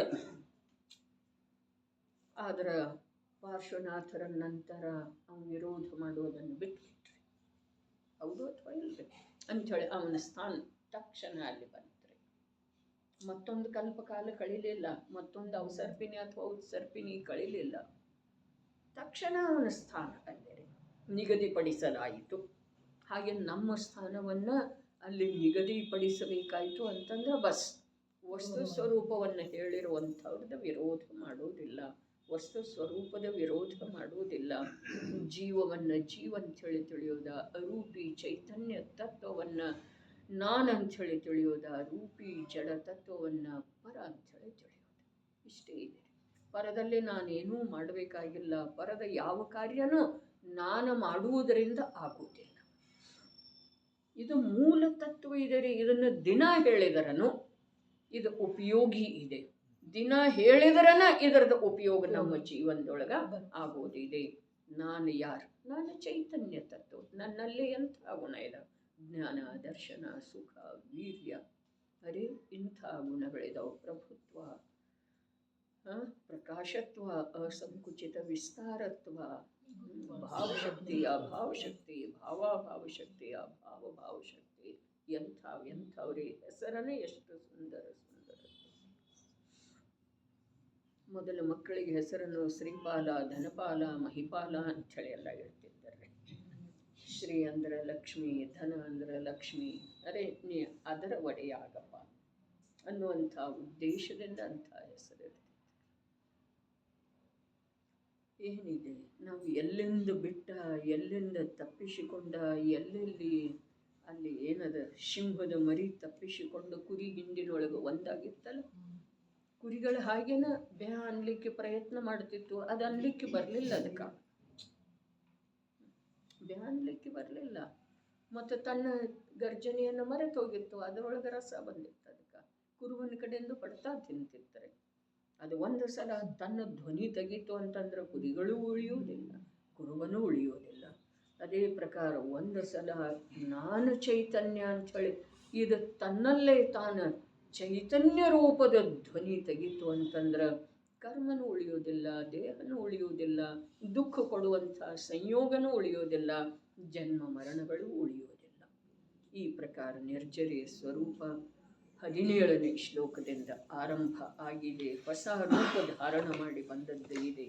ಆದ್ರ ಪಾರ್ಶ್ವನಾಥರ ನಂತರ ಅವನು ವಿರೋಧ ಮಾಡುವುದನ್ನು ಬಿಟ್ಬಿಟ್ರಿ. ಹೌದು ಅಥವಾ ಇಲ್ರಿ ಅಂಥೇಳಿ ಅವನ ಸ್ಥಾನ ತಕ್ಷಣ ಅಲ್ಲಿ ಬಂತ್ರಿ. ಮತ್ತೊಂದು ಕಲ್ಪಕಾಲ ಕಳಿಲಿಲ್ಲ, ಮತ್ತೊಂದು ಅವಸರ್ಪಿನಿ ಅಥವಾ ಉತ್ಸರ್ಪಿನಿ ಕಳಿಲಿಲ್ಲ. ತಕ್ಷಣ ಅವನ ಸ್ಥಾನ ಅಲ್ಲಿ ನಿಗದಿಪಡಿಸಲಾಯಿತು. ಹಾಗೆ ನಮ್ಮ ಸ್ಥಾನವನ್ನ ಅಲ್ಲಿ ನಿಗದಿಪಡಿಸಬೇಕಾಯಿತು ಅಂತಂದ್ರೆ ಬಸ್ ವಸ್ತು ಸ್ವರೂಪವನ್ನು ಹೇಳಿರುವಂಥವ್ರದ ವಿರೋಧ ಮಾಡುವುದಿಲ್ಲ, ವಸ್ತು ಸ್ವರೂಪದ ವಿರೋಧ ಮಾಡುವುದಿಲ್ಲ. ಜೀವವನ್ನ ಜೀವ ಅಂಥೇಳಿ ತಿಳಿಯೋದ, ಅರೂಪಿ ಚೈತನ್ಯ ತತ್ವವನ್ನ ನಾನಂಥೇಳಿ ತಿಳಿಯೋದ, ರೂಪಿ ಜಡ ತತ್ವವನ್ನ ಪರ ಅಂಥೇಳಿ ತಿಳಿಯೋದು. ಇಷ್ಟೇ ಇದೆ. ಪರದಲ್ಲಿ ನಾನೇನೂ ಮಾಡಬೇಕಾಗಿಲ್ಲ, ಪರದ ಯಾವ ಕಾರ್ಯನೂ ನಾನು ಮಾಡುವುದರಿಂದ ಆಗುವುದಿಲ್ಲ. ಇದು ಮೂಲ ತತ್ವ ಇದೆ ರೀ. ಇದನ್ನು ದಿನ ಹೇಳಿದರನು ಇದು ಉಪಯೋಗಿ ಇದೆ, ದಿನ ಹೇಳಿದರನ ಇದರದ ಉಪಯೋಗ ನಮ್ಮ ಜೀವನದೊಳಗ ಆಗೋದಿದೆ. ನಾನು ಯಾರು? ನಾನು ಚೈತನ್ಯ ತತ್ವ. ನನ್ನಲ್ಲಿ ಎಂಥ ಗುಣ ಇದೆ? ಜ್ಞಾನ, ದರ್ಶನ, ಸುಖ, ವೀರ್ಯ, ಅರೆ ಇಂಥ ಗುಣಗಳಿದಾವೆ. ಪ್ರಭುತ್ವ, ಪ್ರಕಾಶತ್ವ, ಅಸಂಕುಚಿತ ವಿಸ್ತಾರತ್ವ, ಭಾವಶಕ್ತಿ, ಅಭಾವಶಕ್ತಿ, ಭಾವಾಭಾವಶಕ್ತಿ, ಅಭಾವಭಾವಶಕ್ತಿ, ಎಂಥವ್ರಿ ಹೆಸರನ್ನೇ ಎಷ್ಟು ಸುಂದರ ಸುಂದರ. ಮೊದಲು ಮಕ್ಕಳಿಗೆ ಹೆಸರನ್ನು ಶ್ರೀಪಾಲ, ಧನಪಾಲ, ಮಹಿಪಾಲ ಅಂಥೇಳಿ ಎಲ್ಲ ಇಡ್ತಿದ್ದಾರೆ. ಶ್ರೀ ಅಂದ್ರೆ ಲಕ್ಷ್ಮಿ, ಧನ ಅಂದ್ರೆ ಲಕ್ಷ್ಮಿ, ಅರೆ ನೀ ಅದರ ಒಡೆಯಾಗಪ್ಪ ಅನ್ನುವಂಥ ಉದ್ದೇಶದಿಂದ ಅಂಥ ಹೆಸರಿದೆ. ಏನಿದೆ? ನಾವು ಎಲ್ಲಿಂದ ಬಿಟ್ಟ, ಎಲ್ಲಿಂದ ತಪ್ಪಿಸಿಕೊಂಡ, ಎಲ್ಲೆಲ್ಲಿ ಅಲ್ಲಿ ಏನದ ಸಿಂಹದ ಮರಿ ತಪ್ಪಿಸಿಕೊಂಡು ಕುರಿ ಹಿಂಡಿನೊಳಗೆ ಒಂದಾಗಿತ್ತಲ್ಲ, ಕುರಿಗಳು ಹಾಗೇನ ಬ್ಯಾ ಅನ್ಲಿಕ್ಕೆ ಪ್ರಯತ್ನ ಮಾಡ್ತಿತ್ತು, ಅದು ಅನ್ಲಿಕ್ಕೆ ಬರಲಿಲ್ಲ. ಅದಕ್ಕೆ ಬ್ಯಾ ಅನ್ಲಿಕ್ಕೆ ಬರಲಿಲ್ಲ. ಮತ್ತು ತನ್ನ ಗರ್ಜನೆಯನ್ನು ಮರೆತು ಹೋಗಿತ್ತು, ಅದರೊಳಗೆ ರಸ ಬಂದಿತ್ತು. ಅದಕ್ಕೆ ಕುರುವನ ಕಡೆಯಿಂದ ಪಡ್ತಾ ತಿಂತಿರ್ತಾರೆ. ಅದು ಒಂದು ಸಲ ತನ್ನ ಧ್ವನಿ ತೆಗೀತು ಅಂತಂದ್ರೆ ಕುರಿಗಳು ಉಳಿಯುವುದಿಲ್ಲ, ಕುರುಬನೂ ಉಳಿಯುವುದಿಲ್ಲ. ಅದೇ ಪ್ರಕಾರ ಒಂದು ಸಲ ನಾನು ಚೈತನ್ಯ ಅಂಥೇಳಿ ಇದು ತನ್ನಲ್ಲೇ ತಾನು ಚೈತನ್ಯ ರೂಪದ ಧ್ವನಿ ತೆಗಿತು ಅಂತಂದ್ರೆ ಕರ್ಮನೂ ಉಳಿಯೋದಿಲ್ಲ, ದೇಹನೂ ಉಳಿಯುವುದಿಲ್ಲ, ದುಃಖ ಕೊಡುವಂಥ ಸಂಯೋಗನೂ ಉಳಿಯೋದಿಲ್ಲ, ಜನ್ಮ ಮರಣಗಳು ಉಳಿಯೋದಿಲ್ಲ. ಈ ಪ್ರಕಾರ ನಿರ್ಜರಿಯ ಸ್ವರೂಪ 17ನೇ ಶ್ಲೋಕದಿಂದ ಆರಂಭ ಆಗಿದೆ. ಹೊಸ ರೂಪ ಧಾರಣ ಮಾಡಿ ಬಂದದ್ದು ಇದೆ.